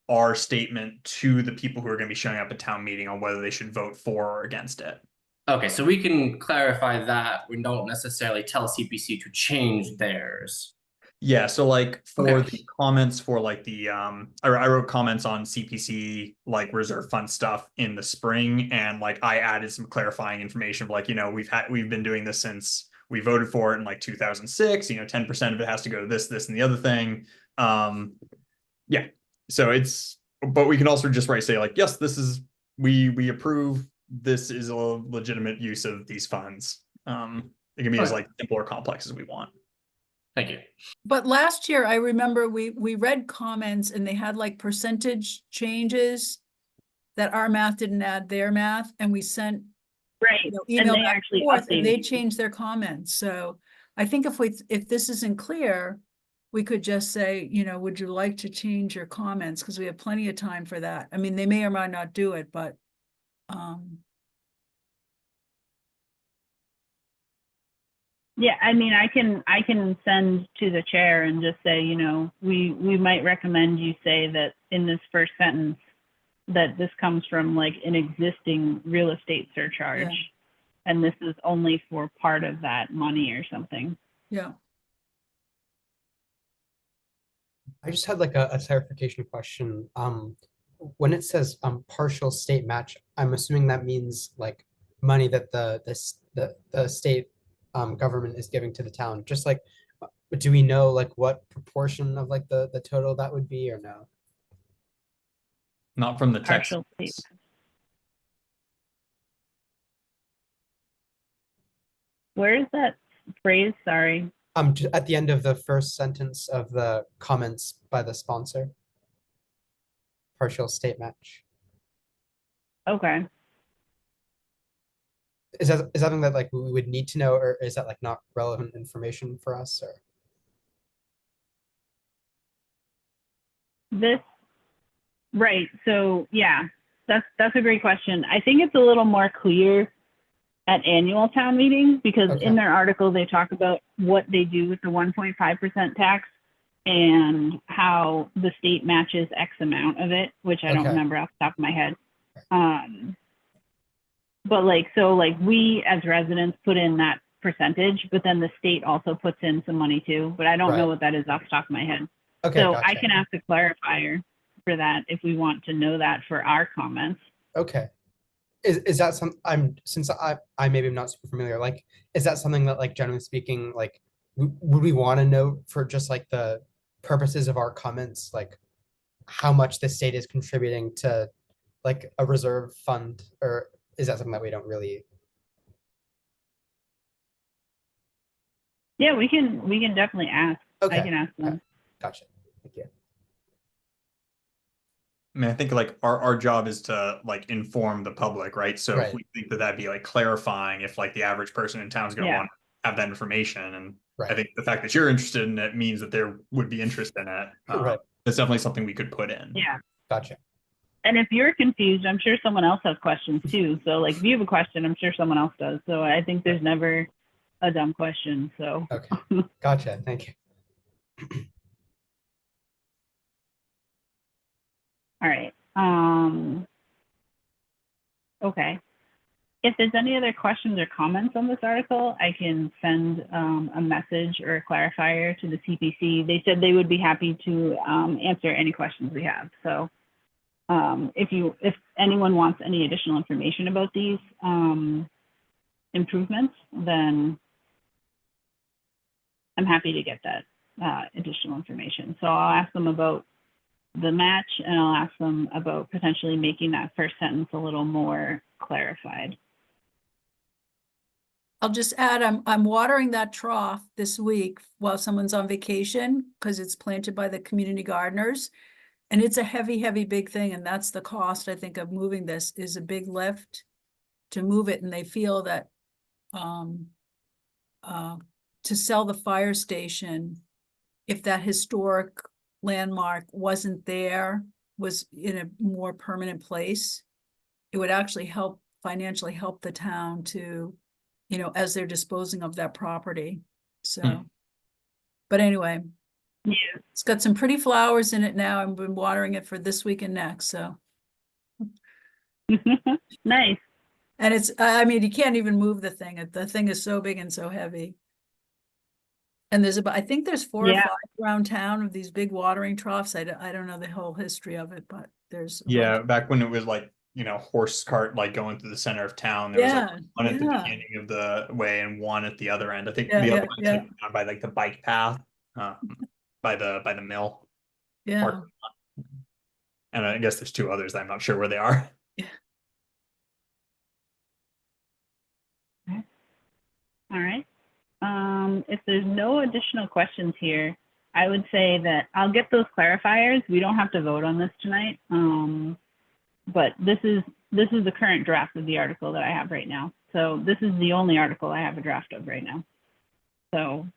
our statement to the people who are going to be showing up at town meeting on whether they should vote for or against it. Okay, so we can clarify that. We don't necessarily tell CPC to change theirs. Yeah, so like for Okay. the comments for like the I wrote comments on CPC like reserve fund stuff in the spring, and like I added some clarifying information of like, you know, we've been doing this since we voted for it in like 2006, you know, 10% of it has to go to this and the other thing. Yeah. So but we can also just say like, yes, this is we approve, this is a legitimate use of these funds. It can be as like simple or complex as we want. Thank you. But last year, I remember we read comments and they had like percentage changes that our math didn't add their math, and we sent right. email they back actually and forth, and they updated. changed their comments. So I think if this isn't clear, we could just say, you know, would you like to change your comments? Because we have plenty of time for that. I mean, they may or might not do it, but Yeah, I mean, I can send to the chair and just say, you know, we might recommend you say that in this first sentence that this comes from like an existing real estate surcharge, Yeah. and this is only for part of that money or something. yeah. I just had like a clarification question. When it says partial state match, I'm assuming that means like money that the state government is giving to the town. Just like, do we know like what proportion of like the total that would be, or no? Not from the text. partial statement. Where is that phrase? Sorry. At the end of the first sentence of the comments by the sponsor. Partial state match. Okay. Is that something that like we would need to know, or is that like not relevant information for us, or? This, right, so yeah, that's a great question. I think it's a little more clear at annual town meeting, because Okay. in their article, they talk about what they do with the 1.5% tax and how the state matches X amount of it, which I don't Okay. remember off the top of my head. But like, so like we as residents put in that percentage, but then the state also puts in some money too, but I don't know Right. what that is off the top of my head. Okay, So I gotcha. can ask a clarifier for that if we want to know that for our comments. Okay. Is that since I maybe am not super familiar, like, is that something that like generally speaking, like, would we want to know for just like the purposes of our comments, like how much the state is contributing to like a reserve fund, or is that something that we don't really? Yeah, we can definitely ask. I Okay, can ask them. gotcha. Thank you. I mean, I think like our job is to like inform the public, right? So if Right. we think that that'd be like clarifying if like the average person in town is going to Yeah. want to have that information. And I Right. think the fact that you're interested in it means that there would be interest in it. Right. That's definitely something we could put in. Yeah. Gotcha. And if you're confused, I'm sure someone else has questions too. So like if you have a question, I'm sure someone else does. So I think there's never a dumb question. So Okay, gotcha. Thank you. all right. Okay. If there's any other questions or comments on this article, I can send a message or a clarifier to the CPC. They said they would be happy to answer any questions we have. So if anyone wants any additional information about these improvements, then I'm happy to get that additional information. So I'll ask them about the match, and I'll ask them about potentially making that first sentence a little more clarified. I'll just add, I'm watering that trough this week while someone's on vacation, because it's planted by the community gardeners. And it's a heavy, heavy, big thing, and that's the cost, I think, of moving this, is a big lift to move it, and they feel that to sell the fire station, if that historic landmark wasn't there, was in a more permanent place, it would actually help financially help the town to, you know, as they're disposing of that property. So, but anyway, Yeah. it's got some pretty flowers in it now. I've been watering it for this week and next, so. Nice. And it's, I mean, you can't even move the thing. The thing is so big and so heavy. And there's about, I think there's 4 or Yeah. 5 around town of these big watering troughs. I don't know the whole history of it, but there's. a Yeah, bunch. back when it was like, you know, horse cart like going through the center of town. There was Yeah, like one at the yeah. beginning of the way and one at the other end. I think Yeah, the yeah, other one's yeah. like down by like the bike path, by the mill. Yeah, parking lot. And I guess there's 2 others. I'm not sure where they are. All right. If there's no additional questions here, I would say that I'll get those clarifiers. We don't have to vote on this tonight. But this is the current draft of the article that I have right now. So this is the only article I have a draft of right now. So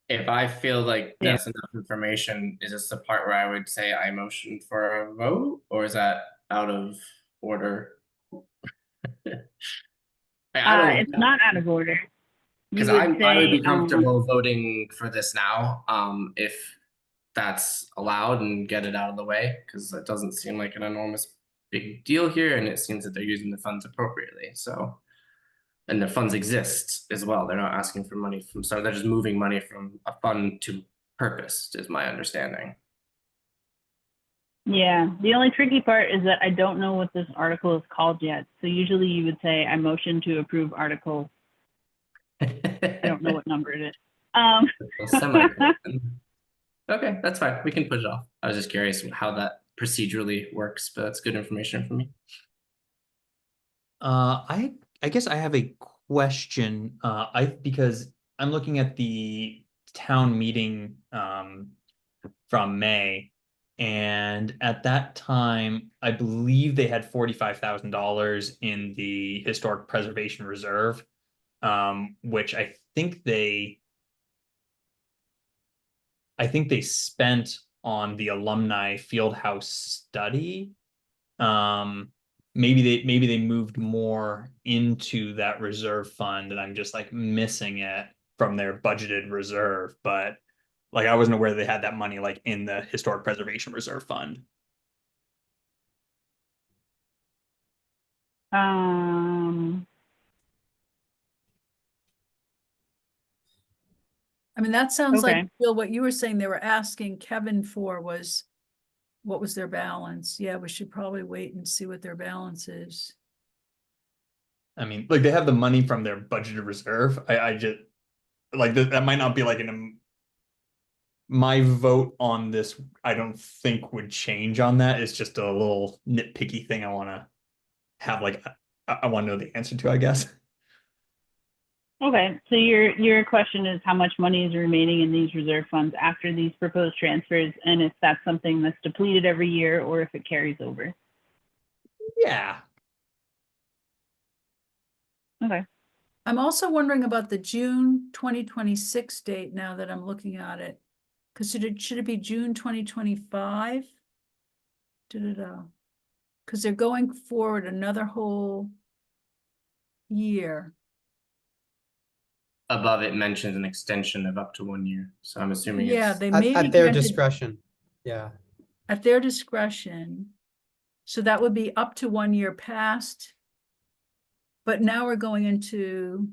If I feel like Yeah. that's enough information, is this the part where I would say I motion for a vote, or is that out of order? I don't it's not out of order. You because would I would say, be comfortable voting for this now, if that's allowed, and get it out of the way, because it doesn't seem like an enormous big deal here, and it seems that they're using the funds appropriately. So, and the funds exist as well. They're not asking for money from, so they're just moving money from a fund to purpose, is my understanding. yeah, the only tricky part is that I don't know what this article is called yet. So usually you would say, I motion to approve article. I don't know what number it is. Semicolon. Okay, that's fine. We can push it off. I was just curious how that procedurally works, but that's good information for me. I guess I have a question. Because I'm looking at the town meeting from May, and at that time, I believe they had $45,000 in the historic preservation reserve, which I think they spent on the alumni field house study. Maybe they moved more into that reserve fund and I'm just like missing it from their budgeted reserve, but like I wasn't aware they had that money like in the historic preservation reserve fund. Um, I mean, that sounds like, Okay. Bill, what you were saying they were asking Kevin for was, what was their balance? Yeah, we should probably wait and see what their balance is. I mean, like they have the money from their budgeted reserve. I just like that might not be like my vote on this, I don't think would change on that. It's just a little nitpicky thing I want to have like I want to know the answer to, I guess. Okay, so your question is how much money is remaining in these reserve funds after these proposed transfers, and if that's something that's depleted every year or if it carries over. Yeah. Okay. I'm also wondering about the June 2026 date now that I'm looking at it. Because should it be June 2025? Because they're going forward another whole year. Above it mentions an extension of up to 1 year, so I'm assuming Yeah, it's they may be At their granted discretion. Yeah. at their discretion. So that would be up to 1 year past. But now we're going into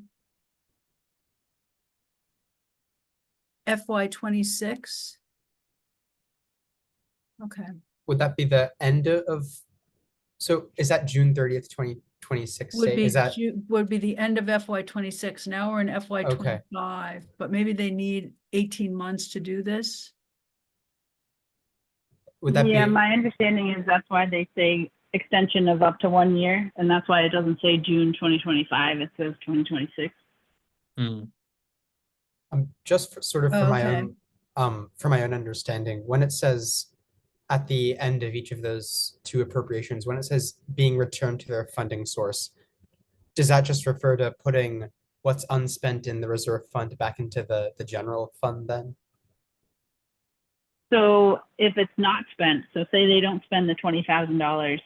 FY 26. Okay, Would that be the end of, so is that June 30th, 2026 would date? be Is that, would be the end of FY 26. Now we're in FY Okay. 25, but maybe they need 18 months to do this. would that Yeah, be, my understanding is that's why they say extension of up to 1 year, and that's why it doesn't say June 2025, it says 2026. just sort of for my Okay. own, for my own understanding, when it says at the end of each of those two appropriations, when it says being returned to their funding source, does that just refer to putting what's unspent in the reserve fund back into the general fund then? So if it's not spent, so say they don't spend the $20,000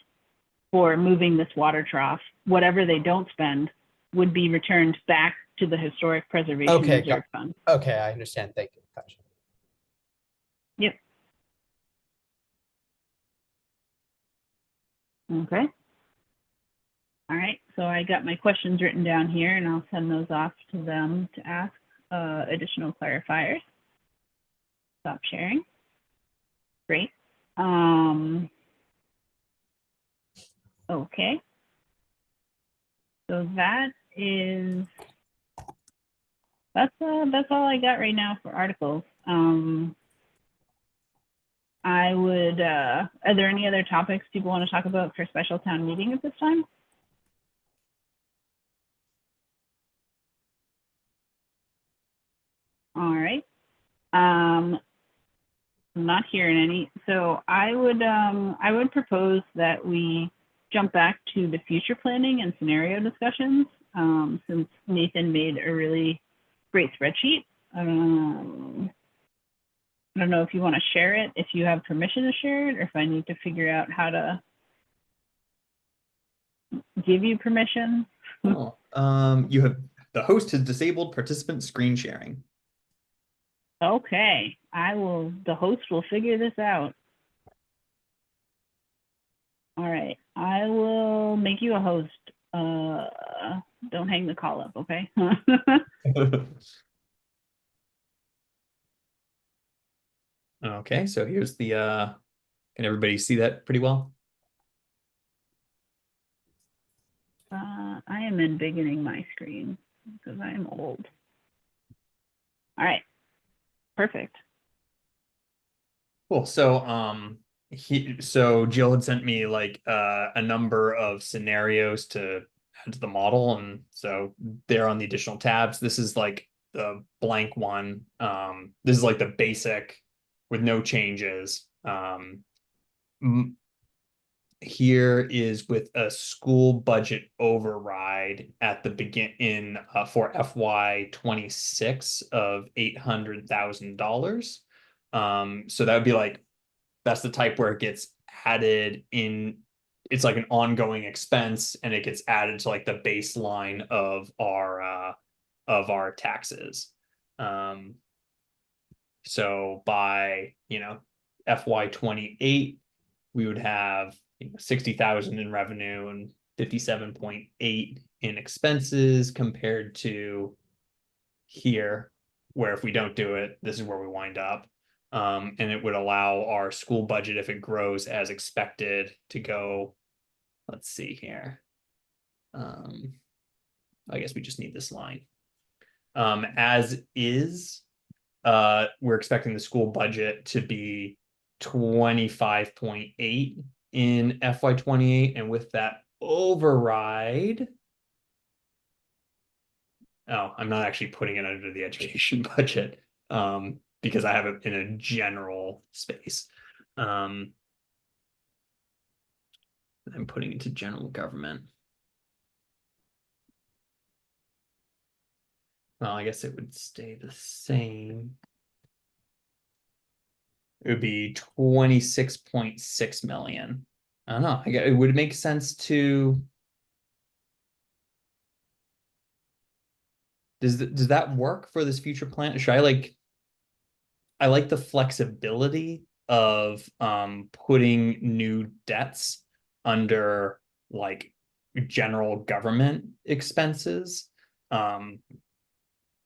for moving this water trough, whatever they don't spend would be returned back to the historic preservation Okay, reserve fund. Okay, I understand. Thank you. Gotcha. Yep. Okay. All right, so I got my questions written down here and I'll send those off to them to ask additional clarifiers. Stop sharing. Great. Okay. So that's all I got right now for articles. Are there any other topics people want to talk about for special town meeting at this time? All right. I'm not hearing any. So I would propose that we jump back to the future planning and scenario discussions, since Nathan made a really great spreadsheet. I don't know if you want to share it, if you have permission to share it, or if I need to figure out how to give you permission. Oh, you have the host has disabled participant screen sharing. Okay, the host will figure this out. All right, I will make you a host. Don't hang the call up, okay? Okay, so here's the can everybody see that pretty well? I am embiggening my screen because I am old. All right, perfect. Cool. So, so Jill had sent me like a number of scenarios to add to the model, and so they're on the additional tabs. This is like the blank one. This is like the basic with no changes. Here is with a school budget override at the begin for FY 26 of $800,000. So that would be like, that's the type where it gets added in, it's like an ongoing expense and it gets added to like the baseline of our taxes. So by, FY 28, we would have 60,000 in revenue and 57.8 in expenses compared to here, where if we don't do it, this is where we wind up. And it would allow our school budget, if it grows as expected, to go, let's see here. I guess we just need this line. As is, we're expecting the school budget to be 25.8 in FY 28, and with that override, oh, I'm not actually putting it under the education budget, because I have it in a general space. I'm putting it to general government. Well, I guess it would stay the same. It would be 26.6 million. I don't know. It would make sense to. Does that work for this future plan? Should I like the flexibility of putting new debts under like general government expenses. But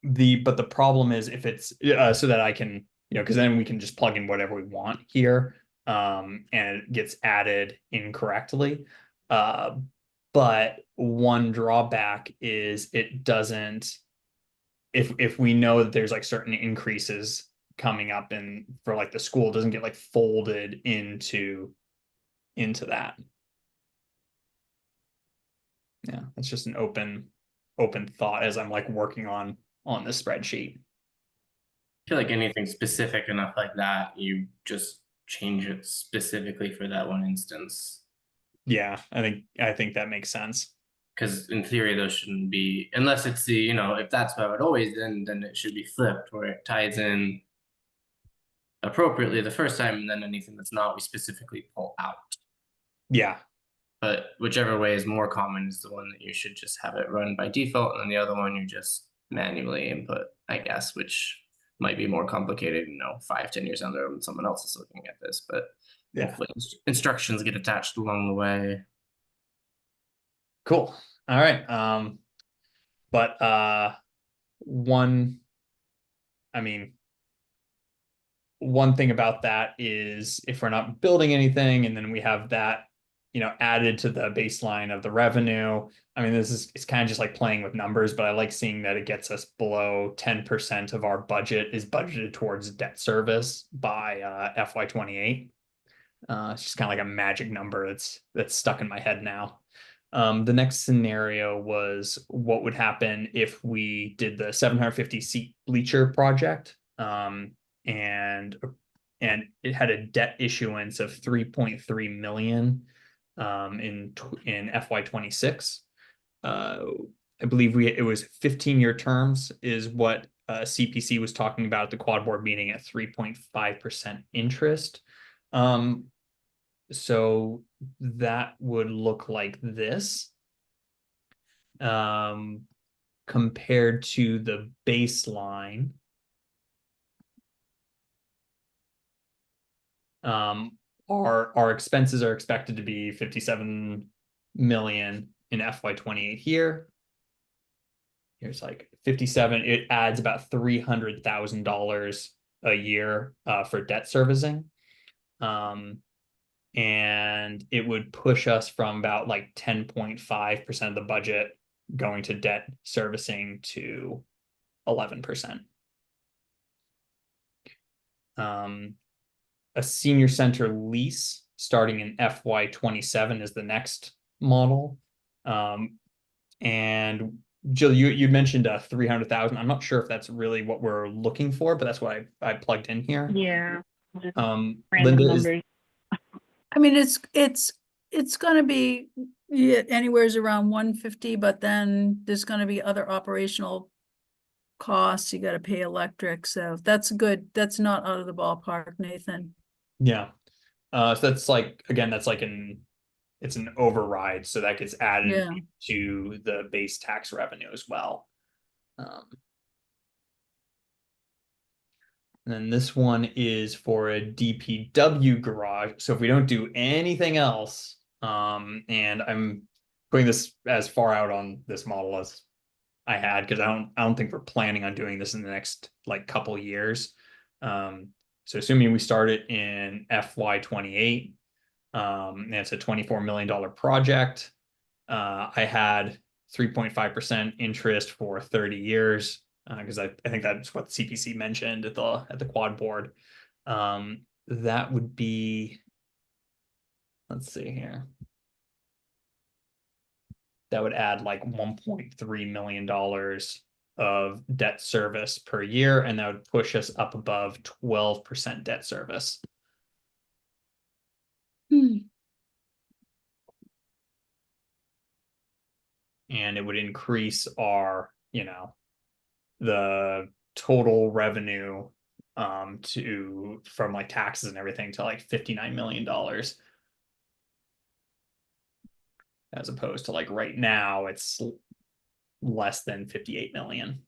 the problem is if it's so that I can, because then we can just plug in whatever we want here, and it gets added incorrectly. But one drawback is it doesn't, if we know that there's like certain increases coming up and for like the school, doesn't get like folded into that. Yeah, that's just an open thought as I'm like working on this spreadsheet. I feel like anything specific enough like that, you just change it specifically for that one instance. Yeah, I think that makes sense. Because in theory, those shouldn't be, unless it's the, if that's how it always then it should be flipped where it ties in appropriately the first time, and then anything that's not, we specifically pull out. Yeah. But whichever way is more common is the one that you should just have it run by default, and then the other one you just manually input, I guess, which might be more complicated, 5-10 years down the road when someone else is looking at this, but Yeah. hopefully instructions get attached along the way. Cool. All right. But one thing about that is if we're not building anything and then we have that, added to the baseline of the revenue. I mean, it's kind of just like playing with numbers, but I like seeing that it gets us below 10% of our budget is budgeted towards debt service by FY 28. It's just kind of like a magic number that's stuck in my head now. The next scenario was what would happen if we did the 750 seat bleacher project, and it had a debt issuance of 3.3 million in FY 26. I believe it was 15-year terms is what CPC was talking about at the quad board meeting at 3.5% interest. So that would look like this, compared to the baseline. Our expenses are expected to be 57 million in FY 28 here. Here's like 57. It adds about $300,000 a year for debt servicing. And it would push us from about like 10.5% of the budget going to debt servicing to 11%. a senior center lease starting in FY 27 is the next model. And Jill, you mentioned 300,000. I'm not sure if that's really what we're looking for, but that's what I plugged in here. Yeah. Just random Linda, numbers. I mean, it's gonna be, yeah, anywhere's around 150, but then there's gonna be other operational costs. You gotta pay electric, so that's good. That's not out of the ballpark, Nathan. yeah. So that's like, again, that's like it's an override, so that gets added Yeah. to the base tax revenue as well. And then this one is for a DPW garage. So if we don't do anything else, and I'm putting this as far out on this model as I had, because I don't think we're planning on doing this in the next like couple years. So assuming we start it in FY 28, and it's a $24 million project. I had 3.5% interest for 30 years, because I think that's what the CPC mentioned at the quad board. That would be, let's see here. That would add like $1.3 million of debt service per year, and that would push us up above 12% debt service. And it would increase our, the total revenue from like taxes and everything to like $59 million, as opposed to like right now it's less than 58 million.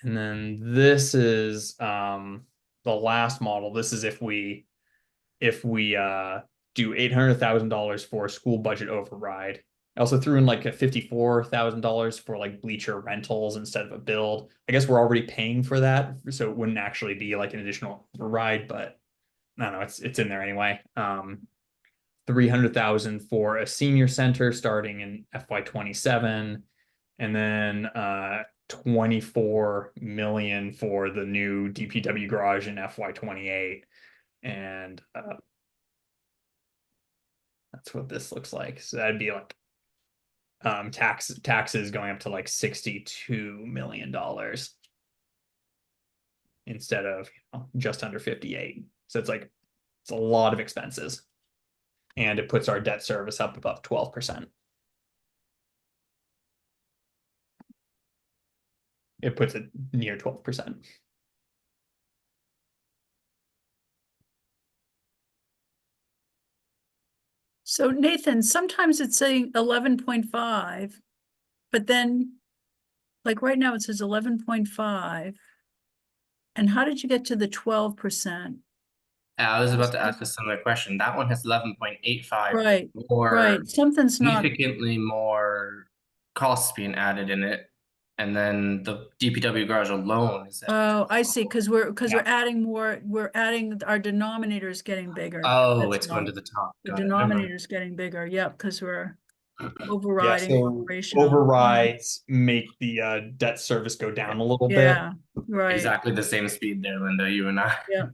And then this is the last model. This is if we do $800,000 for a school budget override. I also threw in like a $54,000 for like bleacher rentals instead of a build. I guess we're already paying for that, so it wouldn't actually be like an additional override, but I don't know, it's in there anyway. 300,000 for a senior center starting in FY 27, and then 24 million for the new DPW garage in FY 28. And that's what this looks like. So that'd be like taxes going up to like $62 million instead of just under 58. So it's a lot of expenses, and it puts our debt service up above 12%. It puts it near 12%. So Nathan, sometimes it's saying 11.5, but then like right now it says 11.5. And how did you get to the 12%? I was about to ask a similar question. That one has 11.85. Right, Or right. Something's not, significantly more costs being added in it. And then the DPW garage alone is at oh, I see, because we're Yeah. adding more, we're adding, our denominator is getting bigger. Oh, That's it's going why. to the top. The Got it. Never mind. denominator is getting bigger, yep, because we're Yeah, overriding so operational. overrides make the debt service go down a little bit. Yeah, right. Exactly the same speed there, Linda, you and I. Yeah.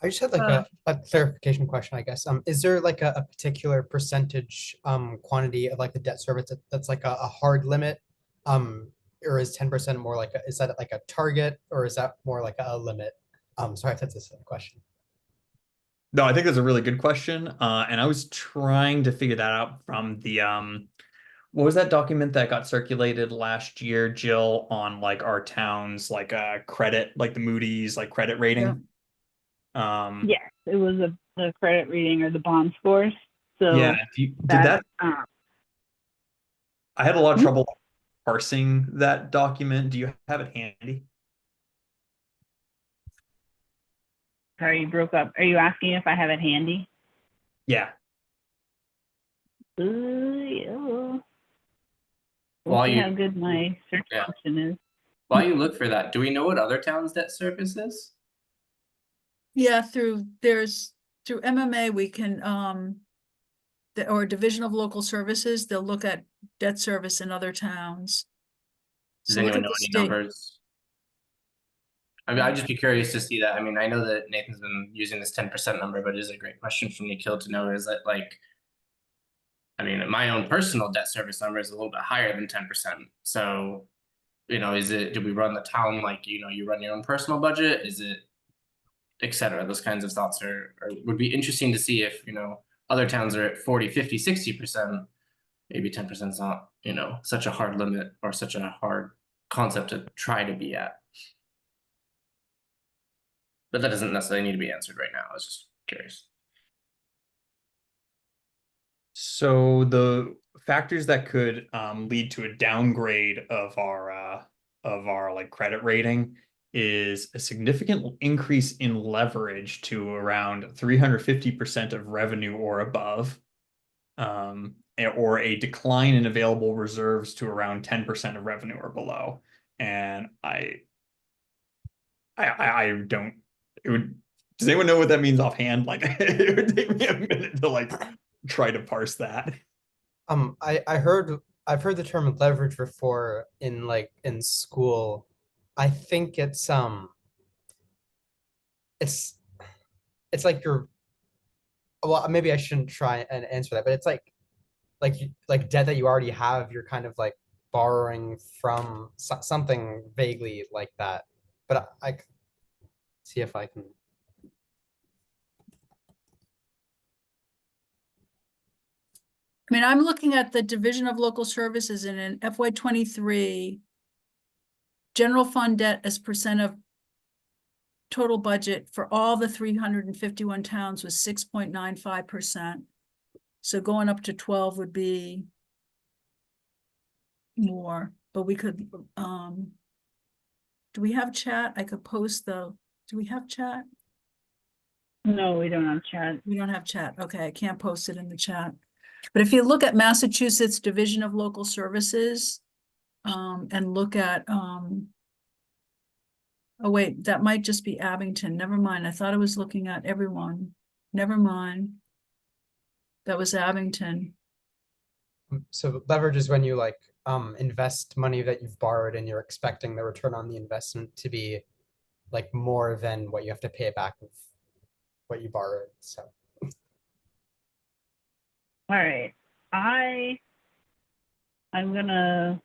I just had like a clarification question, I guess. Is there like a particular percentage quantity of like the debt service that's like a hard limit? Or is 10% more like is that like a target, or is that more like a limit? Sorry if that's a silly question. No, I think that's a really good question. And I was trying to figure that out from the what was that document that got circulated last year, Jill, on like our town's like credit, like the Moody's like credit rating? Yes, it was the credit rating or the bond scores. So Yeah, did that I had a lot of trouble parsing that document. Do you have it handy? sorry, you broke up. Are you asking if I have it handy? Yeah. Yeah. While We'll see you- how good my search Yeah. function is. While you look for that, do we know what other towns' debt service is? Yeah, through MMA, we can, or Division of Local Services, they'll look at debt service in other towns. Does So look anyone at know the any state. numbers? I mean, I'd just be curious to see that. I mean, I know that Nathan's been using this 10% number, but it is a great question from Nikhil to know, is that like, I mean, my own personal debt service number is a little bit higher than 10%. So, you know, do we run the town like, you know, you run your own personal budget? Is it, et cetera? Those kinds of thoughts would be interesting to see if, you know, other towns are at 40, 50, 60%. Maybe 10% is not, you know, such a hard limit or such a hard concept to try to be at. But that doesn't necessarily need to be answered right now. I was just curious. So the factors that could lead to a downgrade of our like credit rating is a significant increase in leverage to around 350% of revenue or above, or a decline in available reserves to around 10% of revenue or below. And I don't. It would. Does anyone know what that means offhand? Like, it would take me a minute to like try to parse that. I've heard the term leverage before in school. I think it's like well, maybe I shouldn't try and answer that, but it's like debt that you already have, you're kind of like borrowing from something vaguely like that. But I see if I can. I mean, I'm looking at the Division of Local Services and in FY 23, general fund debt as percent of total budget for all the 351 towns was 6.95%. So going up to 12 would be more, but we could, do we have chat? I could post do we have chat? No, we don't have chat. We don't have chat. Okay, I can't post it in the chat. But if you look at Massachusetts Division of Local Services, and look at, oh wait, that might just be Abington. Never mind. I thought I was looking at everyone. Never mind. That was Abington. So leverage is when you like invest money that you've borrowed and you're expecting the return on the investment to be like more than what you have to pay back of what you borrowed. So All right. I'm gonna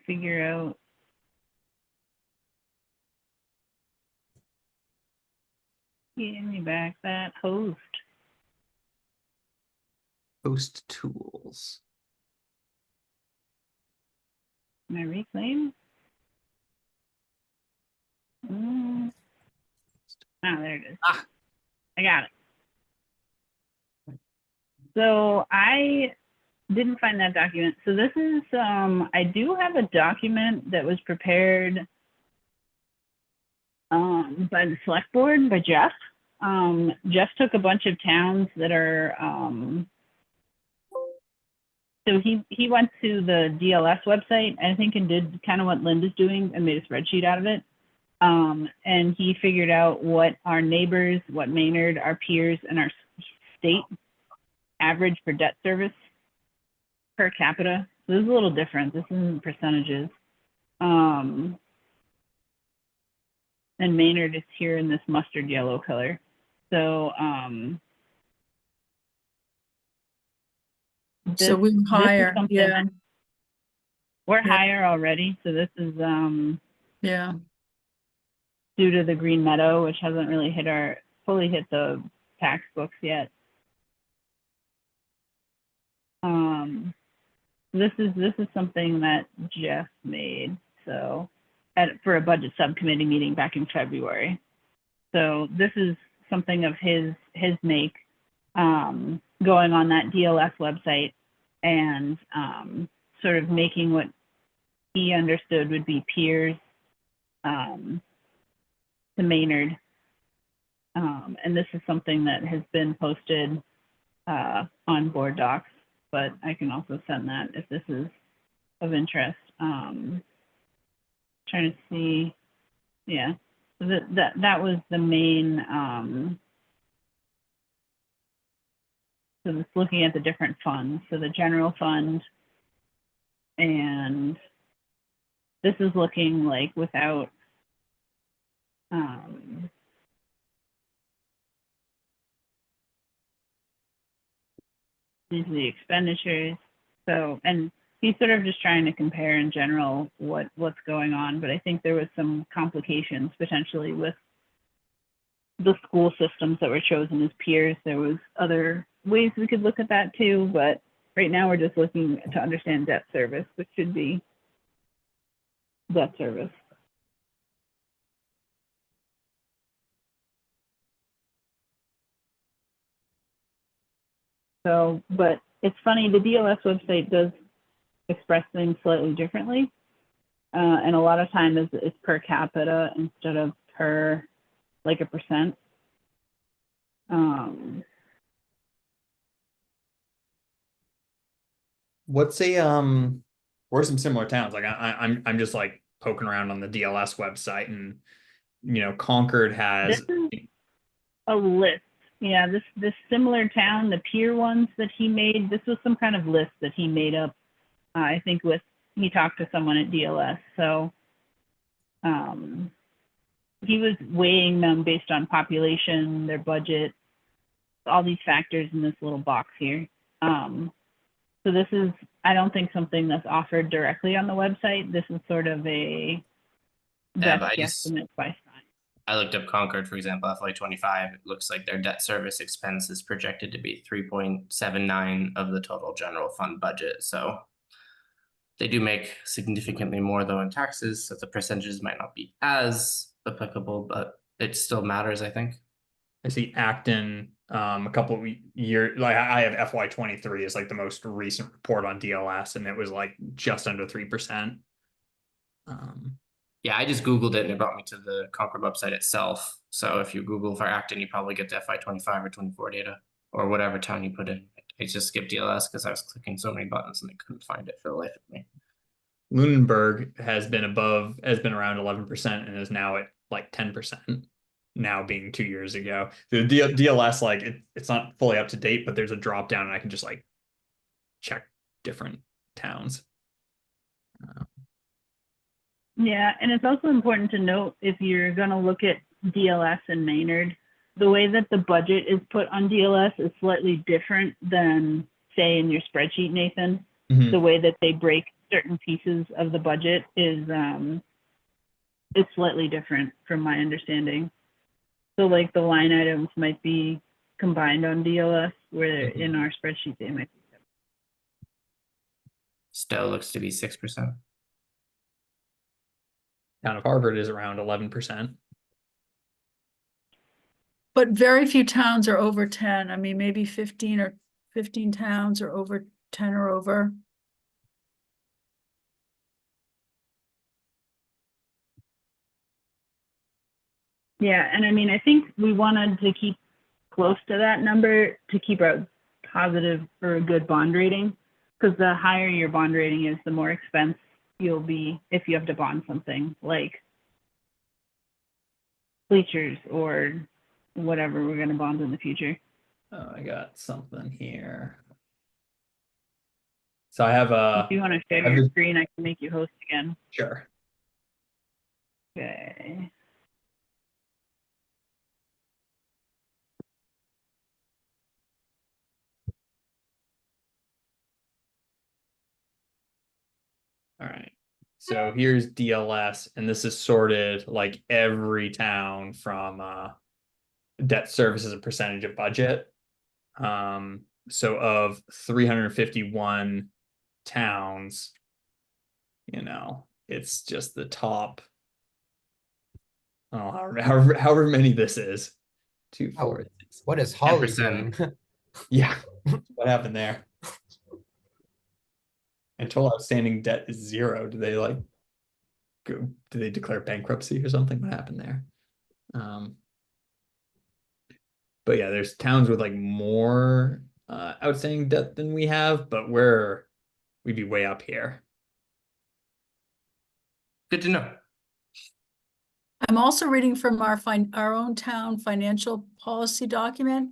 figure out. Give me back that host. Host tools. Can I reclaim? There it is. I got it. So I didn't find that document. So this is, I do have a document that was prepared by the select board, by Jeff. Jeff took a bunch of towns that are, so he went to the DLS website, I think, and did kind of what Linda's doing and made a spreadsheet out of it. And he figured out what our neighbors, what Maynard, our peers, and our state average for debt service per capita. So this is a little different. This isn't percentages. And Maynard is here in this mustard yellow color. So So we're higher, yeah. We're Yeah. higher already. So this is Yeah. due to the Green Meadow, which hasn't really fully hit the tax books yet. This is something that Jeff made, so for a budget subcommittee meeting back in February. So this is something of his make, going on that DLS website and sort of making what he understood would be peers to Maynard. And this is something that has been posted on board docs, but I can also send that if this is of interest. Trying to see, yeah, so that was the main, so it's looking at the different funds. So the general fund, and this is looking like without Um, these are the expenditures. So, and he's sort of just trying to compare in general what's going on, but I think there was some complications potentially with the school systems that were chosen as peers. There was other ways we could look at that too, but right now we're just looking to understand debt service, which should be debt service. So, but it's funny, the DLS website does express things slightly differently. And a lot of time it's per capita instead of per like a percent. What's a where's some similar towns? Like I'm just like poking around on the DLS website, and Concord has This is a list. Yeah, this similar town, the peer ones that he made, this was some kind of list that he made up. I think he talked to someone at DLS. So he was weighing them based on population, their budget, all these factors in this little box here. So this is, I don't think something that's offered directly on the website. This is sort of a Yeah, best but guesstimate by sign. I looked up Concord, for example, FY25. It looks like their debt service expense is projected to be 3.79 of the total general fund budget. So they do make significantly more though in taxes, so the percentages might not be as applicable, but it still matters, I think. I see Acton a couple of years, like I have FY23 is like the most recent report on DLS, and it was like just under 3%. Yeah, I just Googled it and it brought me to the Concord website itself. So if you Google for Acton, you probably get the FY25 or 24 data or whatever town you put in. I just skipped DLS because I was clicking so many buttons and I couldn't find it for the life of me. Lunenburg has been around 11% and is now at like 10%. Now being 2 years ago, the DLS, like it's not fully up to date, but there's a drop down and I can just like check different towns. Yeah, and it's also important to note, if you're going to look at DLS and Maynard, the way that the budget is put on DLS is slightly different than, say, in your spreadsheet, Nathan. Mhm. The way that they break certain pieces of the budget is slightly different from my understanding. So like the line items might be combined on DLS, where in our spreadsheet they might be. Still looks to be 6%. Town of Harvard is around 11%. But very few towns are over 10. I mean, maybe 15 towns are over 10 or over. Yeah, and I mean, I think we wanted to keep close to that number to keep a positive or a good bond rating, because the higher your bond rating is, the more expense you'll be if you have to bond something like bleachers or whatever we're going to bond in the future. Oh, I got something here. So I have If you want to share I've your just- screen, I can make you host again. sure. Okay. All right. So here's DLS, and this is sorted like every town from debt service as a percentage of budget. So of 351 towns, it's just the top. Oh, however many this is. 2, 4, 6. What is Holly 10%. doing? Yeah. What happened there? And total outstanding debt is 0. Do they like do they declare bankruptcy or something? What happened there? But yeah, there's towns with like more outstanding debt than we have, but we'd be way up here. Good to know. I'm also reading from our own town financial policy document.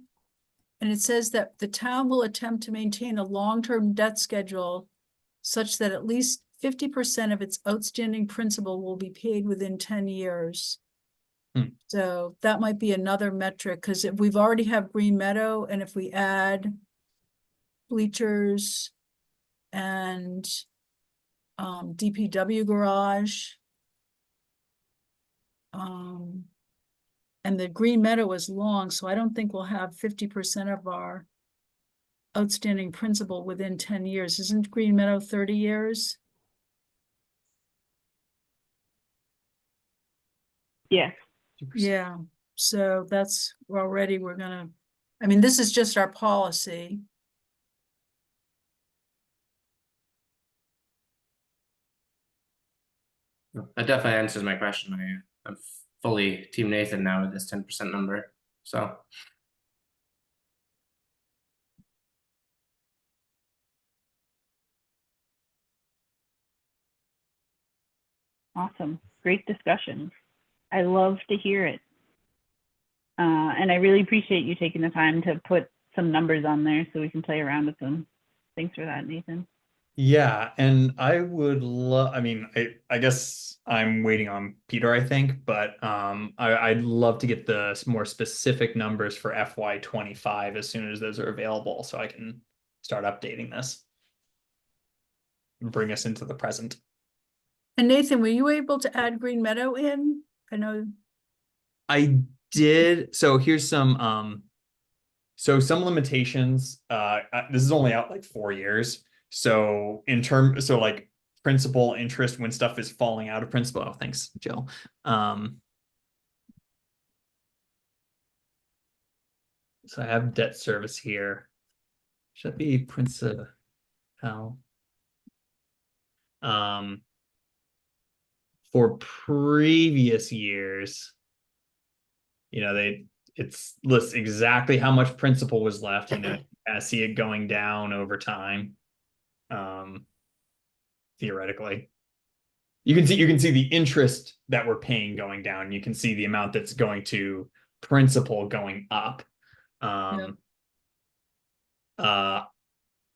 And it says that the town will attempt to maintain a long-term debt schedule such that at least 50% of its outstanding principal will be paid within 10 years. So that might be another metric, because if we've already have Green Meadow, and if we add bleachers and DPW garage, and the Green Meadow is long, so I don't think we'll have 50% of our outstanding principal within 10 years. Isn't Green Meadow 30 years? Yeah. Yeah, so that's already, we're gonna, I mean, this is just our policy. That definitely answers my question. I'm fully Team Nathan now with this 10% number. So Awesome. Great discussion. I love to hear it. And I really appreciate you taking the time to put some numbers on there so we can play around with them. Thanks for that, Nathan. Yeah, and I would love, I mean, I guess I'm waiting on Peter, I think, but I'd love to get the more specific numbers for FY25 as soon as those are available so I can start updating this and bring us into the present. And Nathan, were you able to add Green Meadow in? I know. I did. So here's some some limitations. This is only out like 4 years. So like principal interest when stuff is falling out of principal. Oh, thanks, Jill. So I have debt service here. Should that be principal? For previous years, it's lists exactly how much principal was left. I see it going down over time. Theoretically, you can see the interest that we're paying going down. You can see the amount that's going to principal going up. I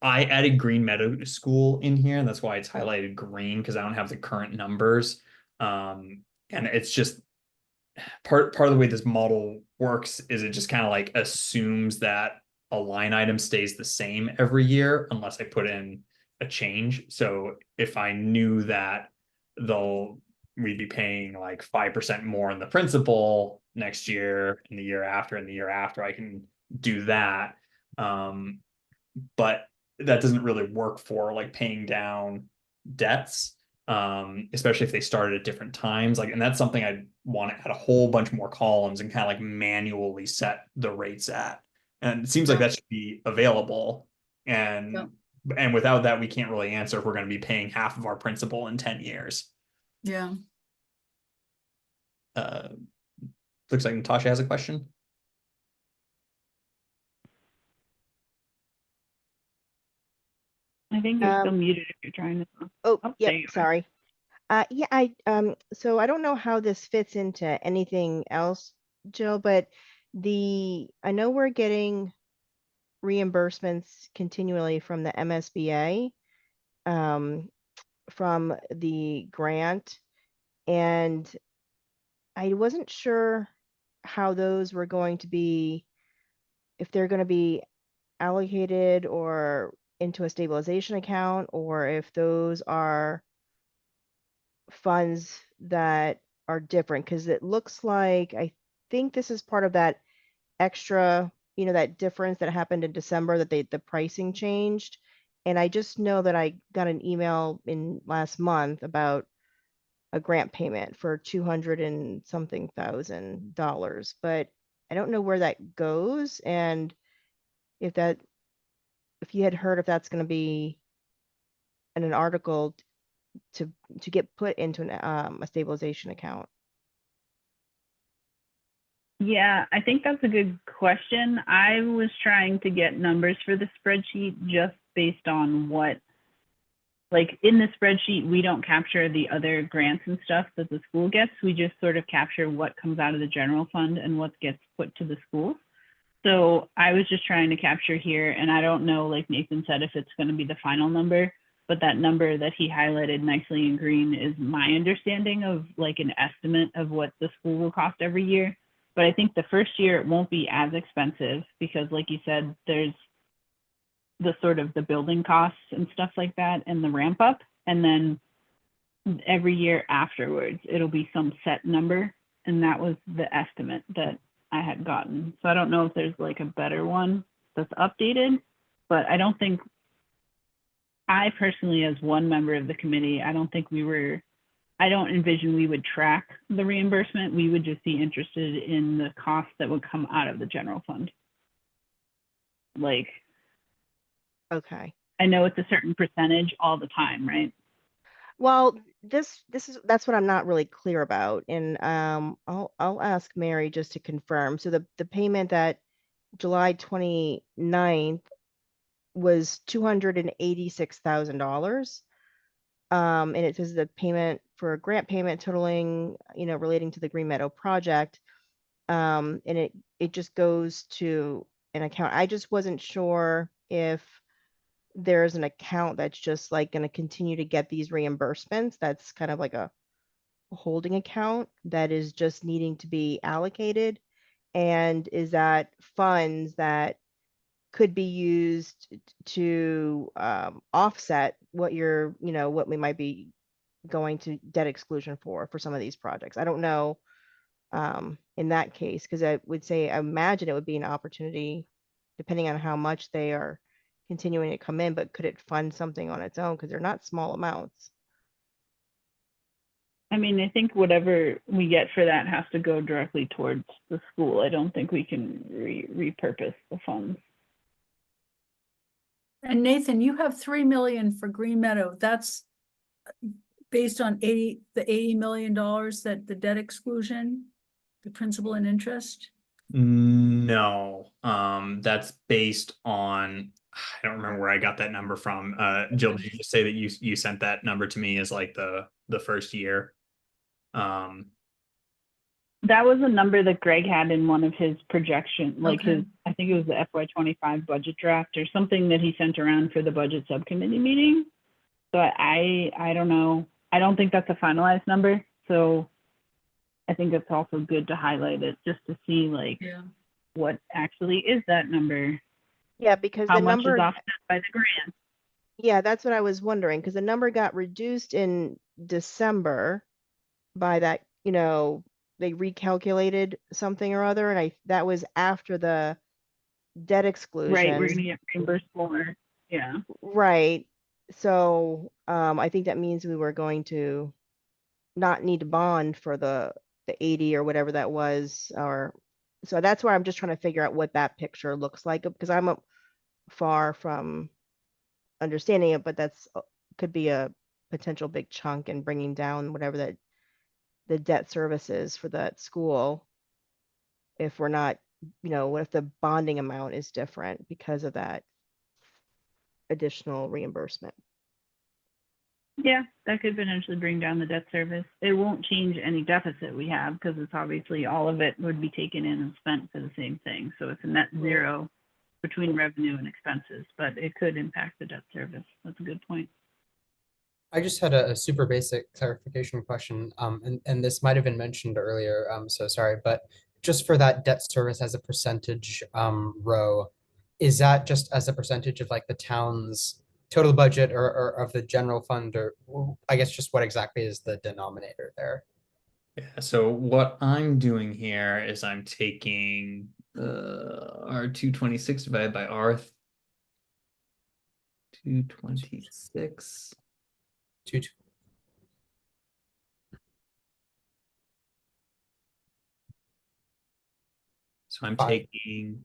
added Green Meadow School in here, and that's why it's highlighted green, because I don't have the current numbers. And it's just part of the way this model works is it just kind of like assumes that a line item stays the same every year unless I put in a change. So if I knew that we'd be paying like 5% more in the principal next year and the year after and the year after, I can do that. But that doesn't really work for like paying down debts, especially if they started at different times. And that's something I'd want to add a whole bunch more columns and kind of like manually set the rates at. And it seems like that should be available. And without that, we can't really answer if we're going to be paying half of our principal in 10 years. Yeah. Looks like Natasha has a question. I think you're still muted if you're trying to. Oh, there yep, you are. sorry. So I don't know how this fits into anything else, Jill, but I know we're getting reimbursements continually from the MSBA, from the grant, and I wasn't sure how those were going to be, if they're going to be allocated or into a stabilization account, or if those are funds that are different, because it looks like, I think this is part of that extra, that difference that happened in December, that the pricing changed. And I just know that I got an email in last month about a grant payment for 200 and something $1,000, but I don't know where that goes, and if you had heard if that's going to be in an article to get put into a stabilization account. Yeah, I think that's a good question. I was trying to get numbers for the spreadsheet just based on what, like in the spreadsheet, we don't capture the other grants and stuff that the school gets. We just sort of capture what comes out of the general fund and what gets put to the school. So I was just trying to capture here, and I don't know, like Nathan said, if it's going to be the final number. but that number that he highlighted nicely in green is my understanding of like an estimate of what the school will cost every year. But I think the first year it won't be as expensive because like you said, there's the sort of the building costs and stuff like that and the ramp up. And then every year afterwards, it'll be some set number. And that was the estimate that I had gotten. So I don't know if there's like a better one that's updated, but I don't think, I personally, as one member of the committee, I don't envision we would track the reimbursement. We would just be interested in the costs that would come out of the general fund. Like, Okay. I know it's a certain percentage all the time, right? Well, that's what I'm not really clear about. And I'll ask Mary just to confirm. So the payment that July 29th was $286,000. And it says the payment for a grant payment totaling, relating to the Green Meadow project. And it just goes to an account. I just wasn't sure if there's an account that's just like going to continue to get these reimbursements. That's kind of like a holding account that is just needing to be allocated. And is that funds that could be used to offset what what we might be going to debt exclusion for some of these projects. I don't know in that case, because I imagine it would be an opportunity, depending on how much they are continuing to come in, but could it fund something on its own? Because they're not small amounts. I mean, I think whatever we get for that has to go directly towards the school. I don't think we can repurpose the funds. And Nathan, you have 3 million for Green Meadow. That's based on the $80 million that the debt exclusion, the principal and interest? No, that's based on, I don't remember where I got that number from. Jill, did you just say that you sent that number to me as like the first year? That was a number that Greg had in one of his projections, like Okay. I think it was the FY25 budget draft or something that he sent around for the budget subcommittee meeting. But I don't know. I don't think that's a finalized number. So I think it's also good to highlight it just to see like Yeah. what actually is that number, Yeah, because how the much number, is offset by the grant. yeah, that's what I was wondering, because the number got reduced in December by that, they recalculated something or other, and that was after the debt exclusion. Right, we're gonna get reimbursed more. Yeah. Right. So I think that means we were going to not need to bond for the 80 or whatever that was, or so that's why I'm just trying to figure out what that picture looks like, because I'm far from understanding it, but that's could be a potential big chunk in bringing down whatever that the debt service is for that school. If we're not, what if the bonding amount is different because of that additional reimbursement? Yeah, that could potentially bring down the debt service. It won't change any deficit we have because it's obviously all of it would be taken in and spent for the same thing. So it's a net zero between revenue and expenses, but it could impact the debt service. That's a good point. I just had a super basic clarification question, and this might have been mentioned earlier, so sorry, but just for that debt service as a percentage row, is that just as a percentage of like the town's total budget or of the general fund, or I guess just what exactly is the denominator there? Yeah, so what I'm doing here is I'm taking R 226 divided by R 226. Two, So I'm Fine. taking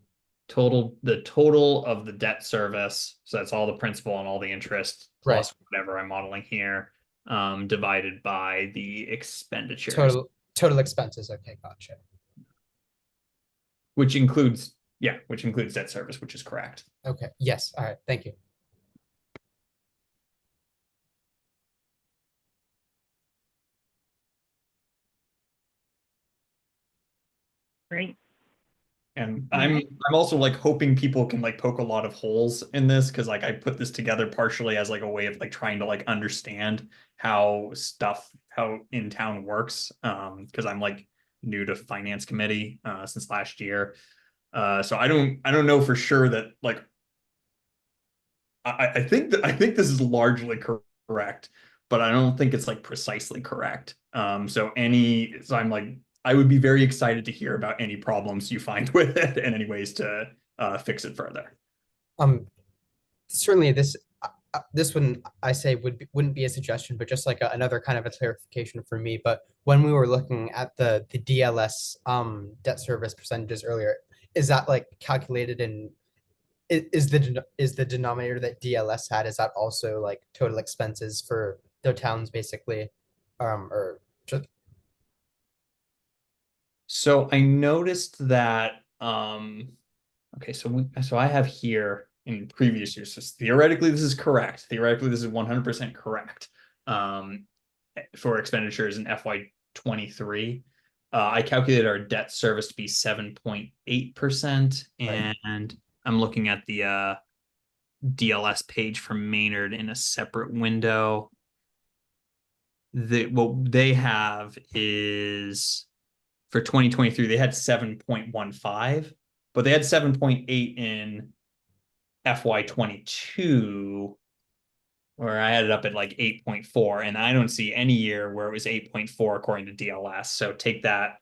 the total of the debt service. So that's all the principal and all the interest plus whatever I'm modeling here, divided by the expenditures, total expenses. Okay, gotcha. which includes debt service, which is correct. Okay, yes, all right, thank you. Great. And All I'm right. I'm also like hoping people can like poke a lot of holes in this because like I put this together partially as like a way of like trying to like understand how in town works. Because I'm like new to finance committee since last year. So I don't know for sure that like I think this is largely correct, but I don't think it's like precisely correct. So I'm like I would be very excited to hear about any problems you find with it and any ways to fix it further. Um, certainly this one I say wouldn't be a suggestion, but just like another kind of a clarification for me. But when we were looking at the DLS debt service percentages earlier, is that like calculated in is the denominator that DLS had, is that also like total expenses for their towns basically? Or just So I noticed that okay, so I have here in previous years. So theoretically, this is correct. Theoretically, this is 100% correct. Um, for expenditures in FY23. I calculated our debt service to be 7.8%, Right. and I'm looking at the DLS page for Maynard in a separate window. What they have is for 2023, they had 7.15, but they had 7.8 in FY22, where I had it up at like 8.4, and I don't see any year where it was 8.4 according to DLS. So take that I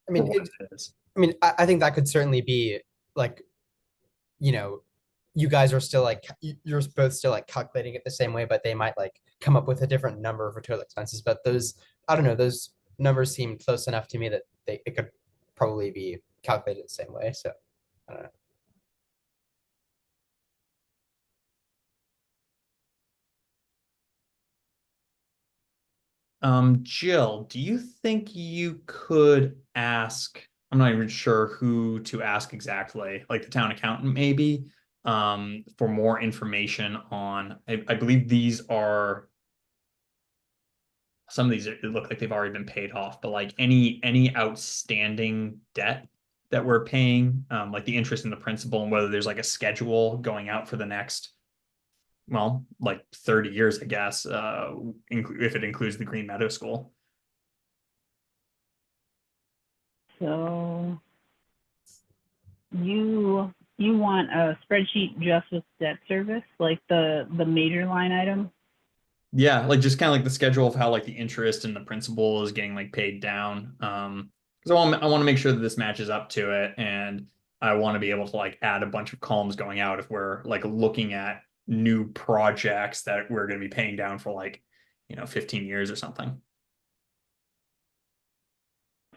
for mean what it is. I think that could certainly be like, you know, you guys are still like you're both still like calculating it the same way, but they might like come up with a different number for total expenses. But those, I don't know, those numbers seem close enough to me that it could probably be calculated the same way. So I don't know. Jill, do you think you could ask? I'm not even sure who to ask exactly, like the town accountant maybe, for more information on. I believe these are some of these look like they've already been paid off, but like any outstanding debt that we're paying, like the interest and the principal, and whether there's like a schedule going out for the next, well, like 30 years, I guess, if it includes the Green Meadow School. So you want a spreadsheet just with debt service, like the major line item? Yeah, like just kind of like the schedule of how like the interest and the principal is getting like paid down. Because I want to make sure that this matches up to it, and I want to be able to like add a bunch of columns going out if we're like looking at new projects that we're going to be paying down for like 15 years or something.